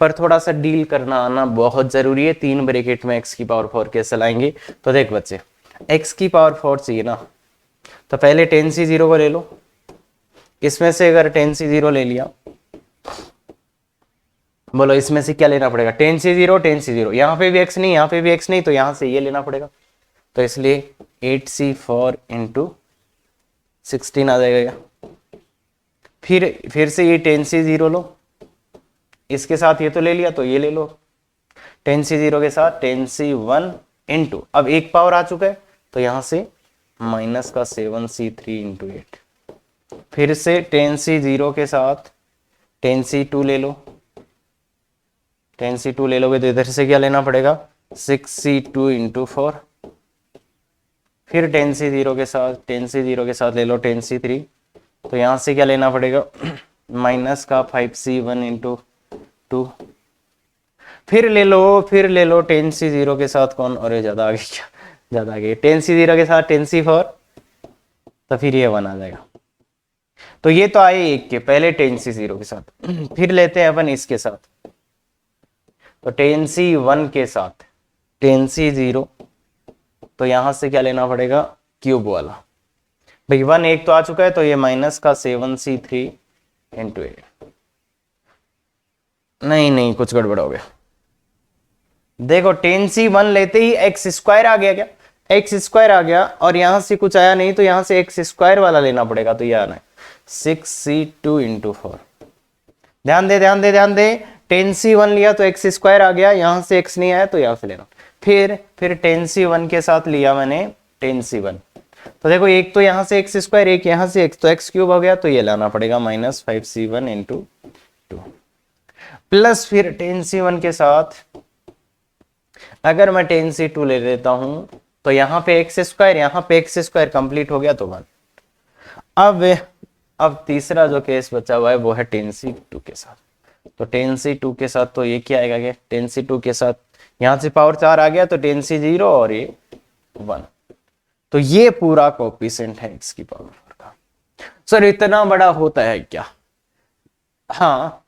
पर थोड़ा सा डील करना आना बहुत जरूरी है। 3 ब्रैकेट में x की पावर 4 कैसे लाएंगे? तो देख बच्चे x की पावर 4 चाहिए ना, तो पहले 10c0 को ले लो, इसमें से अगर 10c0 ले लिया, बोलो इसमें से क्या लेना पड़ेगा? 10c0 यहाँ पे भी x नहीं, यहाँ पे भी x नहीं, तो यहां से ये लेना पड़ेगा, तो इसलिए 8c4 इंटू 16 आ जाएगा। फिर से ये 10c0 लो, इसके साथ ये तो ले लिया, तो ये ले लो 10c0 के साथ 10c1 इंटू, अब एक पावर आ चुका है तो यहां से माइनस का 7c3 इंटू 8, फिर से 10c0 के साथ 10c2 ले लो, 10c2 ले लोगे तो इधर से क्या लेना पड़ेगा 6c2 इंटू 4, फिर 10c0 के साथ ले लो 10c3, तो यहां से क्या लेना पड़ेगा माइनस का 5c1 इंटू 2, फिर ले लो 10c0 के साथ कौन, और ज्यादा आगे क्या, ज्यादा आगे 10c0 के साथ 10c4, तो फिर ये 1 आ जाएगा। तो ये तो आए एक के पहले 10c0 के साथ, फिर लेते हैं अपन इसके साथ, तो 10c1 के साथ 10c0, तो यहां से क्या लेना पड़ेगा क्यूब वाला, भाई 1 एक तो आ चुका है, तो ये माइनस का 7c3 इंटू 8, नहीं कुछ गड़बड़ हो गया। देखो 10c1 लेते ही एक्स स्क्वायर आ गया, क्या एक्स स्क्वायर आ गया, और यहां से कुछ आया नहीं, तो यहां से एक्स स्क्वायर वाला लेना पड़ेगा, तो ये आना है 6c2 इंटू 4। ध्यान दे 10c1 लिया तो एक्स स्क्वायर आ गया, यहां से एक्स नहीं आया तो यहां से लेना, फिर 10c1 के साथ लिया मैंने 10c1, तो देखो एक तो यहां से एक्स स्क्वायर, एक यहां से एक्स, तो एक्स क्यूब हो गया, तो ये लाना पड़ेगा -5c1 इंटू 2, प्लस फिर 10c1 के साथ अगर मैं 10c2 ले लेता हूं, तो यहां पे एक्स स्क्वायर कंप्लीट हो गया, तो 1। अब तीसरा जो केस बचा हुआ है वो है 10c2 के साथ, तो 10c2 के साथ तो ये क्या आएगा, क्या 10c2 के साथ यहां से पावर 4 आ गया, तो 10c0 और ये 1, तो ये पूरा कोएफिशिएंट है x की पावर 4 का। सर इतना बड़ा होता है क्या? हाँ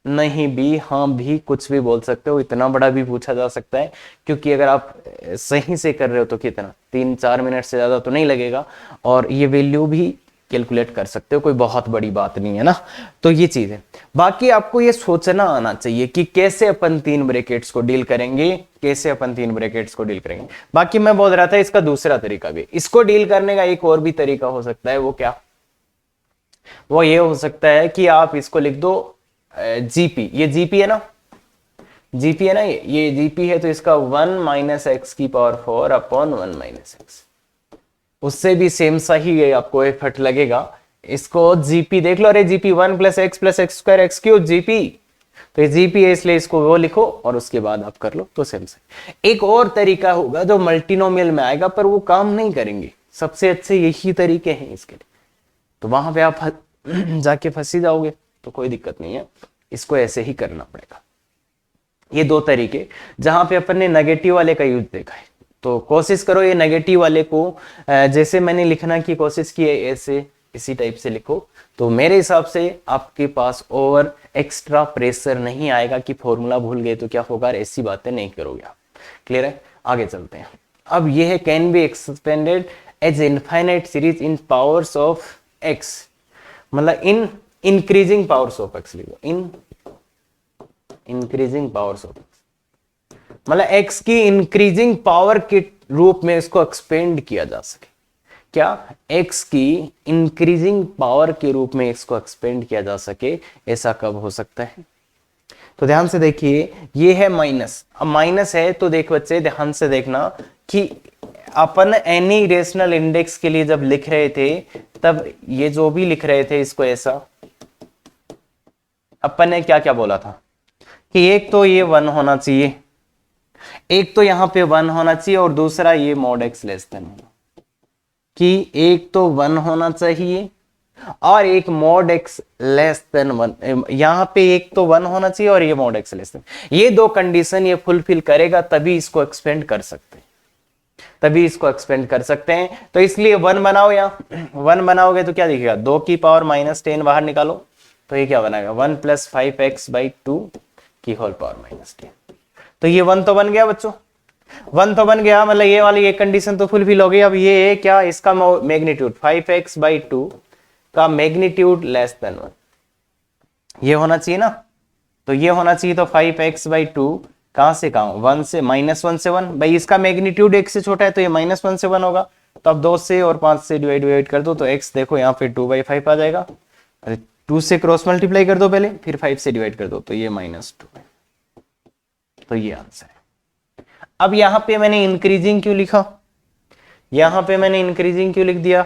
नहीं भी, हाँ भी, कुछ भी बोल सकते हो, इतना बड़ा भी पूछा जा सकता है, क्योंकि अगर आप सही से कर रहे हो तो कितना 3-4 मिनट से ज्यादा तो नहीं लगेगा, और ये वैल्यू भी कैलकुलेट कर सकते हो, कोई बहुत बड़ी बात नहीं है ना। तो ये चीज है। बाकी आपको ये सोचना आना चाहिए कि कैसे अपन 3 ब्रैकेट्स को डील करेंगे, कैसे अपन 3 ब्रैकेट्स को डील करेंगे। बाकी मैं बोल रहा था इसका दूसरा तरीका भी, इसको डील करने का एक और भी तरीका हो सकता है। वो क्या? वो ये हो सकता है कि आप इसको लिख दो जीपी, ये जीपी है ना, जीपी है ना, ये जीपी है, तो इसका 1-x⁴/1 - x। उससे भी सेम सा ही है, आपको एफर्ट लगेगा। इसको जीपी देख लो, अरे जीपी 1+x+x² x³ जीपी, तो ये जीपी है इसलिए इसको वो लिखो और उसके बाद आप कर लो, तो सेम से। एक और तरीका होगा जो मल्टीनोमियल में आएगा, पर वो काम नहीं करेंगे, सबसे अच्छे यही तरीके हैं इसके लिए, तो वहां पे आप जाके फंसी जाओगे, तो कोई दिक्कत नहीं है, इसको ऐसे ही करना पड़ेगा। ये 2 तरीके जहां पे अपन ने नेगेटिव वाले का यूज देखा है, तो कोशिश करो ये नेगेटिव वाले को जैसे मैंने लिखना की कोशिश की है, ऐसे इसी टाइप से लिखो, तो मेरे हिसाब से आपके पास ओवर एक्स्ट्रा प्रेशर नहीं आएगा कि फॉर्मूला भूल गए तो क्या होगा, ऐसी बातें नहीं करोगे आप। क्लियर है? आगे चलते हैं। अब ये है can be expanded as infinite series in powers of x, मतलब in increasing powers of x लिखो, in increasing powers of x, मतलब एक्स की इंक्रीजिंग पावर के रूप में इसको एक्सपेंड किया जा सके। क्या? एक्स की इंक्रीजिंग पावर के रूप में इसको एक्सपेंड किया जा सके, ऐसा कब हो सकता है? तो ध्यान से देखिए, ये है माइनस, अब माइनस है तो देख बच्चे ध्यान से देखना कि अपन एनी रेशनल इंडेक्स के लिए जब लिख रहे थे, तब ये जो भी लिख रहे थे इसको ऐसा, अपन ने क्या क्या बोला था कि एक तो ये 1 होना चाहिए, एक तो यहां पे 1 होना चाहिए, और दूसरा ये mod x लेस देन, कि एक तो 1 होना चाहिए और एक mod x लेस देन 1, यहां पे एक तो 1 होना चाहिए और ये mod x लेस देन, ये 2 कंडीशन ये फुलफिल करेगा तभी इसको एक्सपेंड कर सकते हैं, तभी इसको एक्सपेंड कर सकते हैं। तो इसलिए 1 बनाओ, यहां 1 बनाओगे तो क्या दिखेगा, 2 की पावर -10 बाहर निकालो, तो ये क्या बनाएगा 1 + 5x/2 की होल पावर -10। तो ये 1 तो बन गया बच्चों, 1 तो बन गया, मतलब ये वाली एक कंडीशन तो फुलफिल हो गई। अब ये क्या, इसका मैग्नीट्यूड 5x/2 का मैग्नीट्यूड लेस देन 1, ये होना चाहिए ना, तो ये होना चाहिए, तो 5x/2 कहां से कहां, 1 से -1 से 1, भाई इसका मैग्नीट्यूड 1 से छोटा है तो ये -1 से 1 होगा, तो अब 2 से और 5 से डिवाइड कर दो, तो x देखो यहाँ पे 2/5 आ जाएगा, अरे 2 से क्रॉस मल्टीप्लाई कर दो पहले, फिर 5 से डिवाइड कर दो, तो ये -2 है, तो ये आंसर है। अब यहां पे मैंने इंक्रीजिंग क्यों लिखा, यहां पे मैंने इंक्रीजिंग क्यों लिख दिया,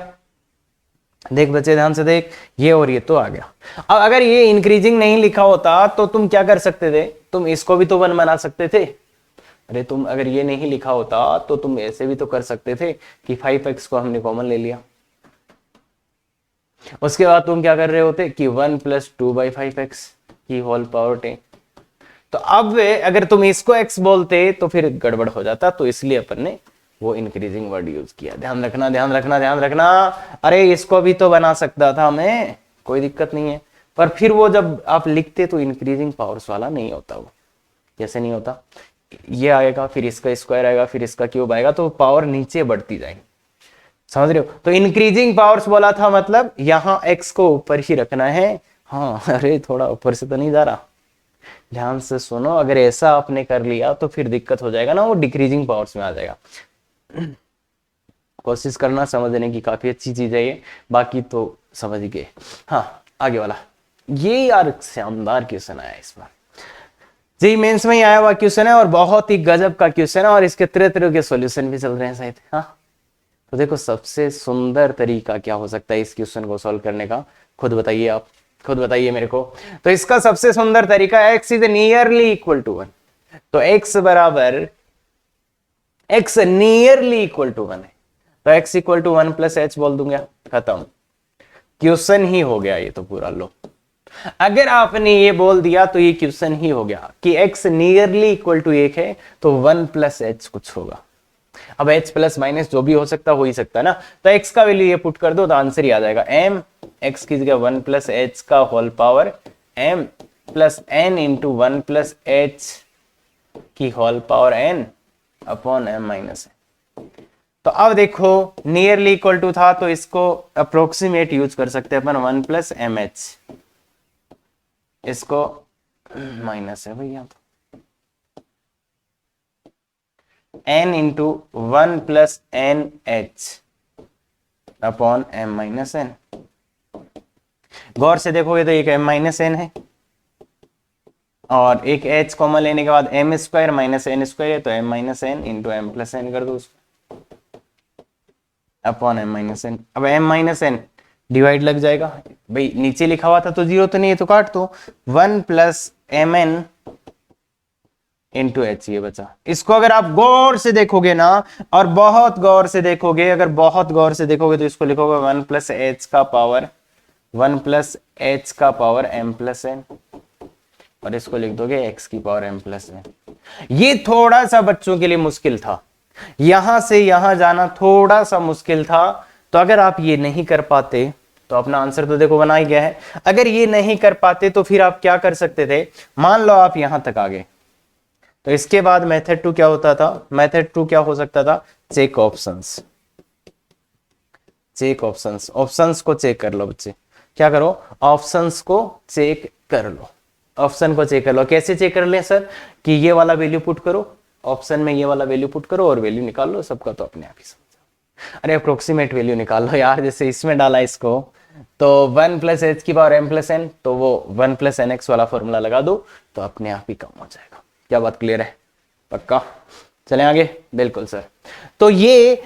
देख बच्चे ध्यान से देख, ये और ये तो आ गया। अब अगर ये इंक्रीजिंग नहीं लिखा होता तो तुम क्या कर सकते थे, तुम इसको भी तो 1 बना सकते थे, अरे तुम अगर ये नहीं लिखा होता तो तुम ऐसे भी तो कर सकते थे कि 5x को हमने कॉमन ले लिया, उसके बाद तुम क्या कर रहे होते कि 1 + 2/5x की होल पावर 10। तो अब अगर तुम इसको x बोलते तो फिर गड़बड़ हो जाता, तो इसलिए अपन ने वो इंक्रीजिंग वर्ड यूज किया। ध्यान रखना ध्यान रखना ध्यान रखना, अरे इसको भी तो बना सकता था मैं, कोई दिक्कत नहीं है, पर फिर वो जब आप लिखते तो इंक्रीजिंग पावर्स वाला नहीं होता, वो कैसे नहीं होता, ये आएगा फिर इसका स्क्वायर आएगा फिर इसका क्यूब आएगा, तो पावर नीचे बढ़ती जाएगी, समझ रहे हो। तो इंक्रीजिंग पावर्स बोला था, मतलब यहां x को ऊपर ही रखना है। हाँ अरे थोड़ा ऊपर से तो नहीं जा रहा, ध्यान से सुनो, अगर ऐसा आपने कर लिया तो फिर दिक्कत हो जाएगा ना, वो डिक्रीजिंग पावर्स में आ जाएगा। कोशिश करना समझने की, काफी अच्छी चीज है ये, बाकी तो समझ गए। हाँ आगे वाला, ये यार शानदार क्वेश्चन आया इस बार, जेईई मेंस में ही आया हुआ क्वेश्चन है और बहुत ही गजब का क्वेश्चन है, और इसके तरह तरह के सॉल्यूशन भी चल रहे हैं शायद। हाँ तो देखो सबसे सुंदर तरीका क्या हो सकता है इस क्वेश्चन को सॉल्व करने का, खुद बताइए, आप खुद बताइए मेरे को। तो इसका सबसे सुंदर तरीका है x = नियरली इक्वल टू 1, तो x बराबर x नियरली इक्वल टू 1 है, तो x = 1 + h बोल दूंगा, खत्म, क्वेश्चन ही हो गया ये तो पूरा। लो अगर आपने ये बोल दिया तो ये क्वेश्चन ही हो गया कि x नियरली इक्वल टू 1 है, तो 1 + h कुछ होगा। अब h प्लस माइनस जो भी हो सकता हो ही सकता है ना, तो x का वैल्यू ये पुट कर दो तो आंसर ही आ जाएगा, m x की जगह 1 + h का whole power m plus n into 1 plus h की whole power n upon m minus n। तो अब देखो नियरली इक्वल टू था तो इसको अप्रोक्सीमेट यूज कर सकते हैं अपन 1 प्लस एम एच, इसको माइनस है भैया तो n into 1 plus n h upon m minus n। गौर से देखोगे तो एक m माइनस n है और एक h कॉमन लेने के बाद m square minus n square है तो m minus n into m plus n कर दो उसको अपॉन m माइनस n। अब m माइनस n डिवाइड लग जाएगा भाई, नीचे लिखा हुआ था तो जीरो तो नहीं है तो काट दो, 1 plus m n into h ये बचा। इसको अगर आप गौर से देखोगे ना और बहुत गौर से देखोगे, अगर बहुत गौर से देखोगे तो इसको लिखोगे 1 प्लस एच का पावर 1 प्लस एच का पावर एम प्लस एन और इसको लिख दोगे x की पावर m प्लस एन। ये थोड़ा सा बच्चों के लिए मुश्किल था, यहां से यहां जाना थोड़ा सा मुश्किल था। तो अगर आप ये नहीं कर पाते तो अपना आंसर तो देखो बना ही गया है। अगर ये नहीं कर पाते तो फिर आप क्या कर सकते थे, मान लो आप यहां तक आ गए तो इसके बाद मेथड 2 क्या होता था, मेथड 2 क्या हो सकता था, check options. Check options, options को चेक कर लो बच्चे, क्या करो ऑप्शंस को चेक कर लो, ऑप्शन को चेक कर लो। कैसे चेक कर लें सर, कि ये वाला वैल्यू पुट करो ऑप्शन में, ये वाला वैल्यू पुट करो और वैल्यू निकाल लो, सबका तो अपने आप ही समझो। अरे अप्रोक्सीमेट वैल्यू निकाल लो यार, जैसे इसमें डाला इसको तो 1 प्लस एच की पावर m प्लस एन, तो वो 1 प्लस एन एक्स वाला फॉर्मूला लगा दो तो अपने आप ही कम हो जाएगा। क्या बात क्लियर है, पक्का? चलें आगे। बिल्कुल सर। तो ये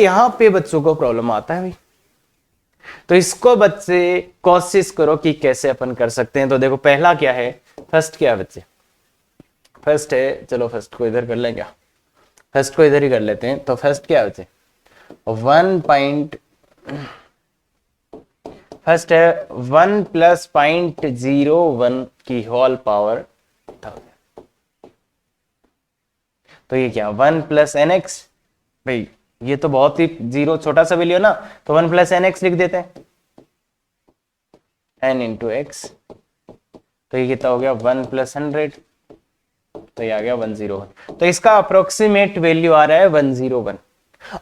यहां पे बच्चों को प्रॉब्लम आता है भाई, तो इसको बच्चे कोशिश करो कि कैसे अपन कर सकते हैं। तो देखो पहला क्या है, फर्स्ट क्या है बच्चे, फर्स्ट है, चलो फर्स्ट को इधर कर लें क्या, फर्स्ट को इधर ही कर लेते हैं। तो फर्स्ट क्या है बच्चे, 1 पॉइंट, फर्स्ट है 1 प्लस 0.01 की होल पावर 1000। तो ये क्या 1 प्लस एन एक्स, भाई ये तो बहुत ही जीरो छोटा सा वैल्यू है ना, तो 1 प्लस एन एक्स लिख देते हैं, एन इंटू एक्स। तो ये कितना हो गया 1 प्लस 100, तो ये आ गया 101। तो इसका अप्रोक्सीमेट वैल्यू आ रहा है 101।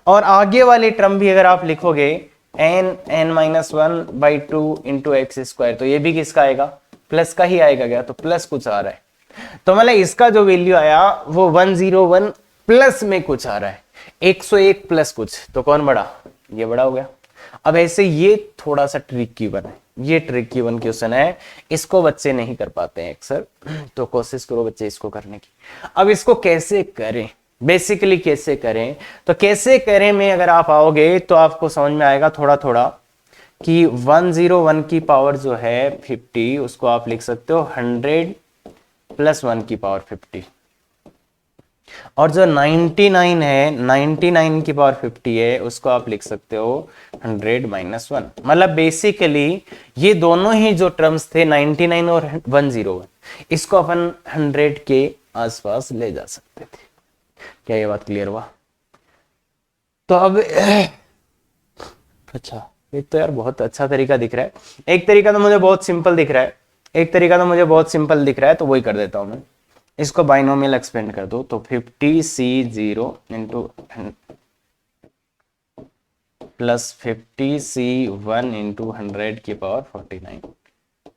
और आगे वाली टर्म भी अगर आप लिखोगे n minus 1/2 into x square, तो ये भी किसका आएगा, प्लस का ही आएगा क्या, तो प्लस कुछ आ रहा है। तो मतलब इसका जो वैल्यू आया वो 101 प्लस में कुछ आ रहा है, 101 प्लस कुछ, तो कौन बड़ा, ये बड़ा हो गया। अब ऐसे ये थोड़ा सा ट्रिकी वन है, ये ट्रिकी वन क्वेश्चन है, इसको बच्चे नहीं कर पाते हैं अक्सर, तो कोशिश करो बच्चे इसको करने की। अब इसको कैसे करें, बेसिकली कैसे करें, तो कैसे करें में अगर आप आओगे तो आपको समझ में आएगा थोड़ा थोड़ा कि 101 की पावर जो है 50, उसको आप लिख सकते हो 100 प्लस 1 की पावर 50, और जो 99 है 99 की पावर 50 है, उसको आप लिख सकते हो 100 माइनस 1। मतलब बेसिकली ये दोनों ही जो टर्म्स थे 99 और 101, इसको अपन 100 के आसपास ले जा सकते थे। क्या ये बात क्लियर हुआ? तो अब अच्छा, ये तो यार बहुत अच्छा तरीका दिख रहा है, एक तरीका तो मुझे बहुत सिंपल दिख रहा है, एक तरीका तो मुझे बहुत सिंपल दिख रहा है, तो वही कर देता हूं मैं। इसको बाइनोमियल एक्सपेंड कर दो, तो 50c0 into plus 50c1 into 100 की पावर 49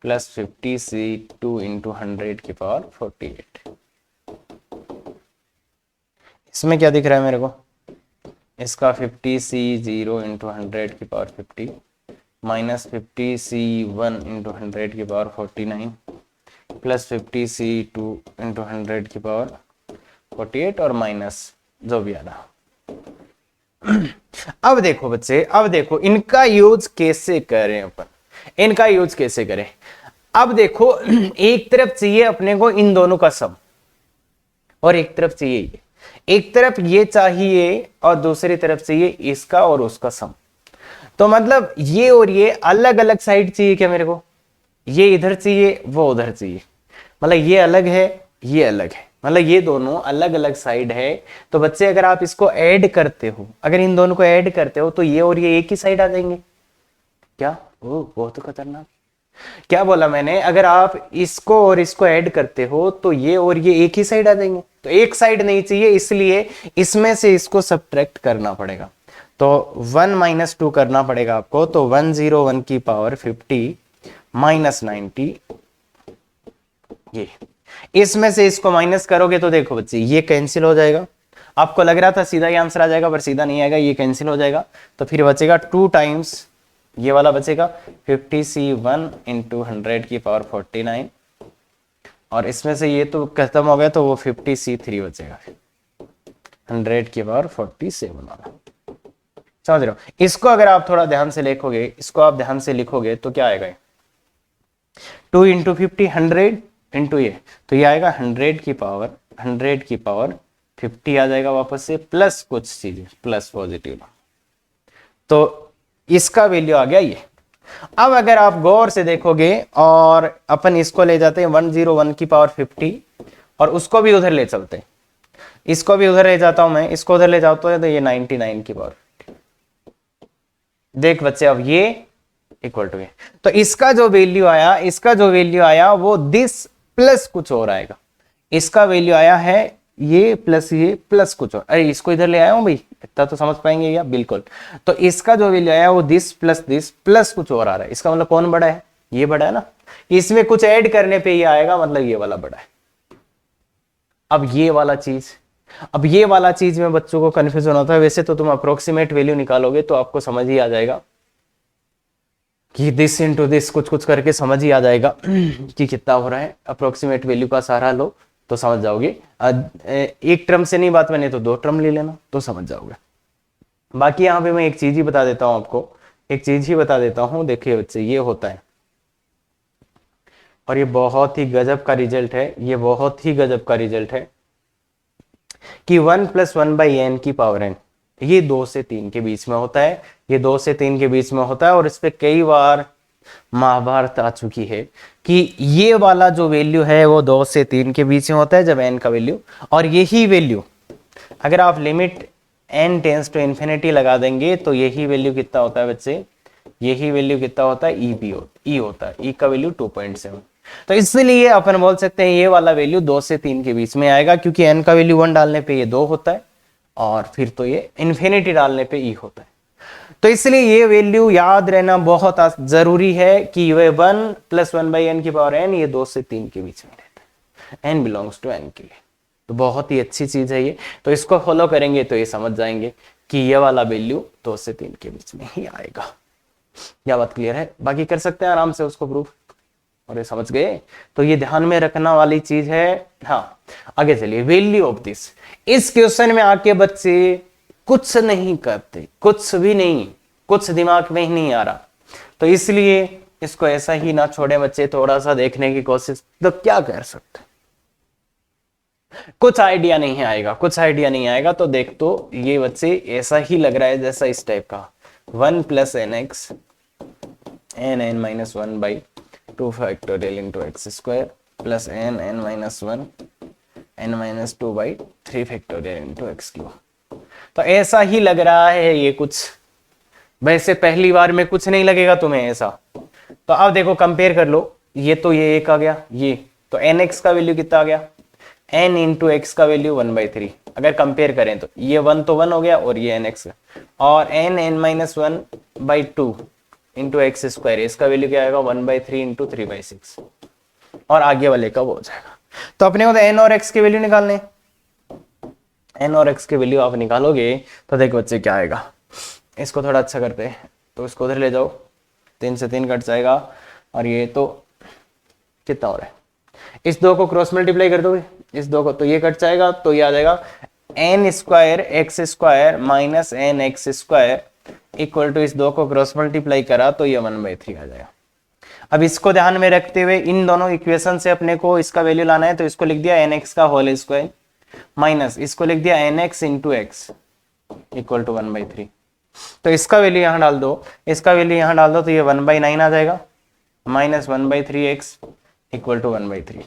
प्लस 50c2 इंटू 100 की पावर 48। इसमें क्या दिख रहा है मेरे को, इसका 50c0 इंटू 100 की पावर 50 माइनस 50c1 इंटू 100 की पावर 49 प्लस 50c2 इंटू 100 की पावर 48 और माइनस जो भी आ रहा। अब देखो बच्चे, अब देखो इनका यूज कैसे करें अपन, इनका यूज कैसे करें। अब देखो एक तरफ चाहिए अपने को इन दोनों का सम, और एक तरफ चाहिए ये, एक तरफ ये चाहिए और दूसरी तरफ चाहिए इसका और उसका सम। तो मतलब ये और ये अलग अलग साइड चाहिए क्या मेरे को, ये इधर चाहिए वो उधर चाहिए, मतलब ये अलग है ये अलग है, मतलब ये दोनों अलग अलग साइड है। तो बच्चे अगर आप इसको ऐड करते हो, अगर इन दोनों को ऐड करते हो तो ये और ये एक ही साइड आ जाएंगे क्या, वो बहुत खतरनाक। क्या बोला मैंने, अगर आप इसको और इसको ऐड करते हो तो ये और ये एक ही साइड आ जाएंगे, तो एक साइड नहीं चाहिए, इसलिए इसमें से इसको सब्ट्रैक्ट करना पड़ेगा। तो 1 माइनस 2 करना पड़ेगा आपको, तो 101 की पावर 50 माइनस 90, ये इसमें से इसको माइनस करोगे तो देखो बच्चे ये कैंसिल हो जाएगा। आपको लग रहा था सीधा ही आंसर आ जाएगा, पर सीधा नहीं आएगा, ये कैंसिल हो जाएगा। तो फिर बचेगा 2 टाइम्स ये वाला बचेगा 50c1 इंटू 100 की पावर 49, और इसमें से ये तो खत्म हो गया, तो वो 50c3 बचेगा, 100 की पावर 47 वाला। समझ रहे हो? इसको अगर आप थोड़ा ध्यान से लिखोगे, इसको आप ध्यान से लिखोगे तो क्या आएगा, 2 इंटू 50 100 इंटू ये, तो ये आएगा 100 की पावर 50 आ जाएगा वापस से, प्लस कुछ चीजें प्लस पॉजिटिव, तो इसका वैल्यू आ गया ये। अब अगर आप गौर से देखोगे और अपन इसको ले जाते हैं 101 की पावर 50 और उसको भी उधर ले चलते हैं, इसको भी उधर ले जाता हूं मैं, इसको उधर ले जाता हूं तो ये 99 की पावर 50। देख बच्चे अब ये इक्वल टू ये, तो इसका जो वैल्यू आया वो दिस प्लस कुछ और आएगा। इसका वैल्यू आया है ये प्लस कुछ और, अरे इसको इधर ले आया हूं भाई, इतना तो समझ पाएंगे क्या, बिल्कुल। तो इसका जो वैल्यू आया वो दिस प्लस कुछ और आ रहा है, इसका मतलब कौन बड़ा है, ये बड़ा है ना, इसमें कुछ ऐड करने पे ये आएगा, मतलब ये वाला बड़ा है। अब ये वाला चीज में बच्चों को कंफ्यूजन होता है, वैसे तो तुम अप्रोक्सीमेट वैल्यू निकालोगे तो आपको समझ ही आ जाएगा कि दिस इंटू दिस कुछ करके समझ ही आ जाएगा कि कितना हो रहा है। अप्रोक्सीमेट वैल्यू का सहारा लो तो समझ जाओगे, एक टर्म से नहीं बात मैंने तो 2 टर्म ले लेना तो समझ जाओगे। बाकी यहाँ पे मैं एक चीज ही बता देता हूं आपको, देखिए बच्चे ये होता है, और ये बहुत ही गजब का रिजल्ट है, कि 1 + 1/n की पावर n, ये 2 से 3 के बीच में होता है, और इस पे कई बार महाभारत आ चुकी है कि ये वाला जो वैल्यू है वो 2 से 3 के बीच में होता है जब n का वैल्यू, और यही वैल्यू अगर आप limit n tends to infinity लगा देंगे तो यही वैल्यू कितना होता है बच्चे, e होता है, e का वैल्यू 2.7। तो इसलिए अपन बोल सकते हैं ये वाला वैल्यू 2 से 3 के बीच में आएगा, क्योंकि n का वैल्यू 1 डालने पे ये 2 होता है, और फिर तो ये इन्फिनिटी डालने पे e होता है। तो इसलिए ये वैल्यू याद रहना बहुत जरूरी है कि ये 1 + 1/n की पावर n, ये 2 से 3 के बीच में रहता है, n बिलोंग्स टू n के लिए। तो बहुत ही अच्छी चीज है ये, तो इसको फॉलो करेंगे तो ये समझ जाएंगे कि ये वाला वैल्यू 2 से 3 के बीच में ही आएगा। क्या बात क्लियर है? बाकी कर सकते हैं आराम से उसको प्रूफ, और ये समझ गए, तो ये ध्यान में रखना वाली चीज है। हाँ, आगे चलिए, वैल्यू ऑफ दिस। इस क्वेश्चन में आके बच्चे कुछ नहीं करते, कुछ भी नहीं, कुछ दिमाग में ही नहीं आ रहा, तो इसलिए इसको ऐसा ही ना छोड़े बच्चे, थोड़ा सा देखने की कोशिश, तो क्या कर सकते, कुछ आइडिया नहीं आएगा, तो देख, तो ये बच्चे ऐसा ही लग रहा है जैसा इस टाइप का 1 + nx n(n-1/2 factorial into x² plus n(n-1 n-2/3 factorial into x³। तो ऐसा ही लग रहा है ये कुछ, वैसे पहली बार में कुछ नहीं लगेगा तुम्हें ऐसा। तो अब देखो कंपेयर कर लो, ये तो ये एक आ गया, ये तो nx का वैल्यू कितना आ गया, n इंटू x का वैल्यू 1/3। अगर कंपेयर करें तो ये 1 तो 1 हो गया, और ये nx, और n(n-1/2 इंटू x², इसका वैल्यू क्या आएगा 1/3 इंटू 3/6, और आगे वाले का वो हो जाएगा। तो अपने को तो n और x के वैल्यू निकालने, n और x के वैल्यू आप निकालोगे तो देखो बच्चे क्या आएगा। इसको थोड़ा अच्छा करते हैं, तो इसको उधर ले जाओ, 3 से 3 कट जाएगा, और ये तो कितना हो रहा है, इस 2 को क्रॉस मल्टीप्लाई कर दोगे, इस 2 को, तो ये कट जाएगा, तो ये आ जाएगा n² x² minus nx² equal to, इस 2 को क्रॉस मल्टीप्लाई करा तो ये 1/3 आ जाएगा। अब इसको ध्यान में रखते हुए इन दोनों इक्वेशन से अपने को इसका वैल्यू लाना है, तो इसको लिख दिया nx का होल स्क्वायर माइनस इसको लिख दिया nx into x equal to 1/3। तो इसका वैल्यू यहां डाल दो, तो ये 1/9 आ जाएगा, माइनस 1/3x इक्वल टू 1/3।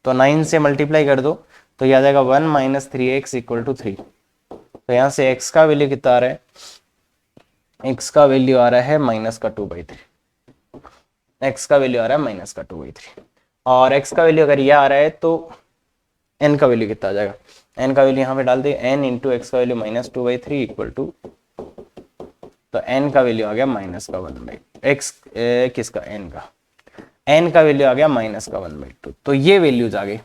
तो 9 से मल्टीप्लाई कर दो तो ये आ जाएगा 1 - 3x इक्वल टू 3। तो यहां से x का वैल्यू कितना आ रहा है, x का वैल्यू आ रहा है -2/3। x का वैल्यू आ रहा है माइनस का 2/3 और x का वैल्यू अगर ये आ रहा है तो n का वैल्यू कितना आ जाएगा, n का वैल्यू यहाँ पे डाल दे, n इंटू एक्स का वैल्यू -2/3 इक्वल टू, तो n का वैल्यू आ गया माइनस का 1/2 x किसका n का, n का वैल्यू आ गया माइनस का 1/2। तो ये वैल्यूज आ गई।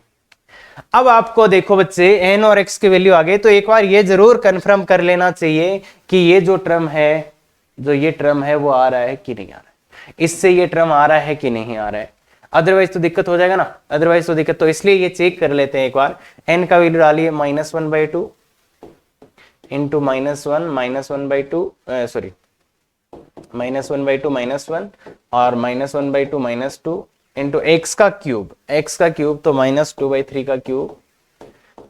अब आपको देखो बच्चे n और x के वैल्यू आ गए, तो एक बार ये जरूर कंफर्म कर लेना चाहिए कि ये जो टर्म है, जो ये टर्म है वो आ रहा है कि नहीं आ रहा है, इससे ये टर्म आ रहा है कि नहीं आ रहा है, अदरवाइज तो दिक्कत हो जाएगा ना, अदरवाइज तो दिक्कत। तो इसलिए ये चेक कर लेते हैं एक बार। n का वैल्यू डालिए -1/2 इंटू -1 -1/2 सॉरी -1/2 -1 और -1/2 -2 इंटू एक्स का क्यूब, तो -2/3 का क्यूब।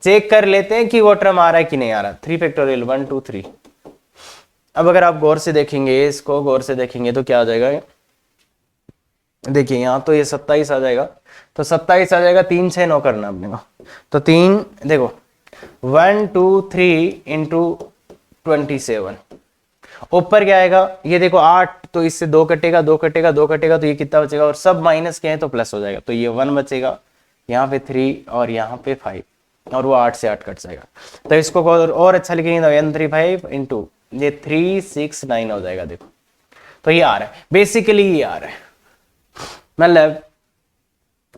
चेक कर लेते हैं कि वो टर्म आ रहा है कि नहीं आ रहा। 3 फैक्टोरियल 1 2 3। अब अगर आप गौर से देखेंगे, इसको गौर से देखेंगे तो क्या आ जाएगा, देखिए यहाँ तो ये 27 आ जाएगा, तो 27 आ जाएगा, 3 6 9 करना अपने को, तो 3 देखो 1 2 3 इंटू 27, ऊपर क्या आएगा, ये देखो 8, तो इससे 2 कटेगा 2 कटेगा 2 कटेगा, तो ये कितना बचेगा, और सब माइनस के हैं तो प्लस हो जाएगा, तो ये 1 बचेगा, यहाँ पे 3 और यहाँ पे 5, और वो 8 से 8 कट जाएगा। तो इसको और अच्छा लिखेंगे तो n35 इंटू ये 369 हो जाएगा। देखो तो ये आ रहा है, बेसिकली ये आ रहा है, मतलब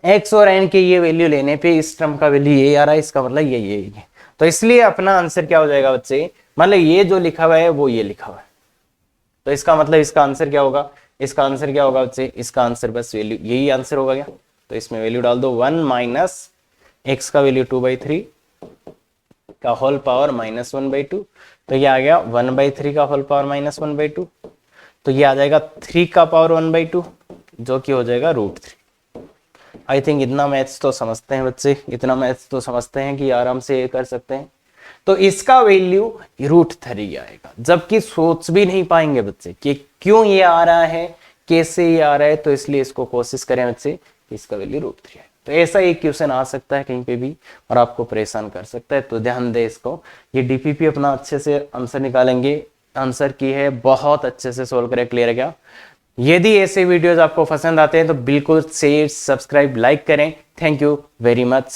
x और n के ये वैल्यू लेने पे इस टर्म का वैल्यू ये आ रहा है, इसका मतलब ये। तो इसलिए अपना आंसर क्या हो जाएगा बच्चे, मतलब ये जो लिखा हुआ है वो ये लिखा हुआ है, तो इसका मतलब इसका आंसर क्या होगा, इसका आंसर क्या होगा बच्चे, इसका आंसर बस वैल्यू यही आंसर होगा क्या। तो इसमें वैल्यू डाल दो 1 माइनस एक्स का वैल्यू 2/3 का होल पावर -1/2, तो ये आ गया 1/3 का होल पावर -1/2, तो ये आ जाएगा 3 का पावर 1/2 जो कि हो जाएगा √3। आई थिंक इतना मैथ्स तो समझते हैं बच्चे, इतना मैथ्स तो समझते हैं कि आराम से ये कर सकते हैं। तो इसका वैल्यू √3 आएगा, जबकि सोच भी नहीं पाएंगे बच्चे कि क्यों ये आ रहा है, कैसे ये आ रहा है, तो इसलिए इसको कोशिश करें बच्चे इसका वैल्यू √3 है। तो ऐसा एक क्वेश्चन आ सकता है कहीं पे भी और आपको परेशान कर सकता है, तो ध्यान दे इसको। ये डीपीपी अपना अच्छे से आंसर निकालेंगे, आंसर की है बहुत अच्छे से सोल्व करें, क्लियर है क्या। यदि ऐसे वीडियोस आपको पसंद आते हैं तो बिल्कुल शेयर सब्सक्राइब लाइक करें। Thank you very much.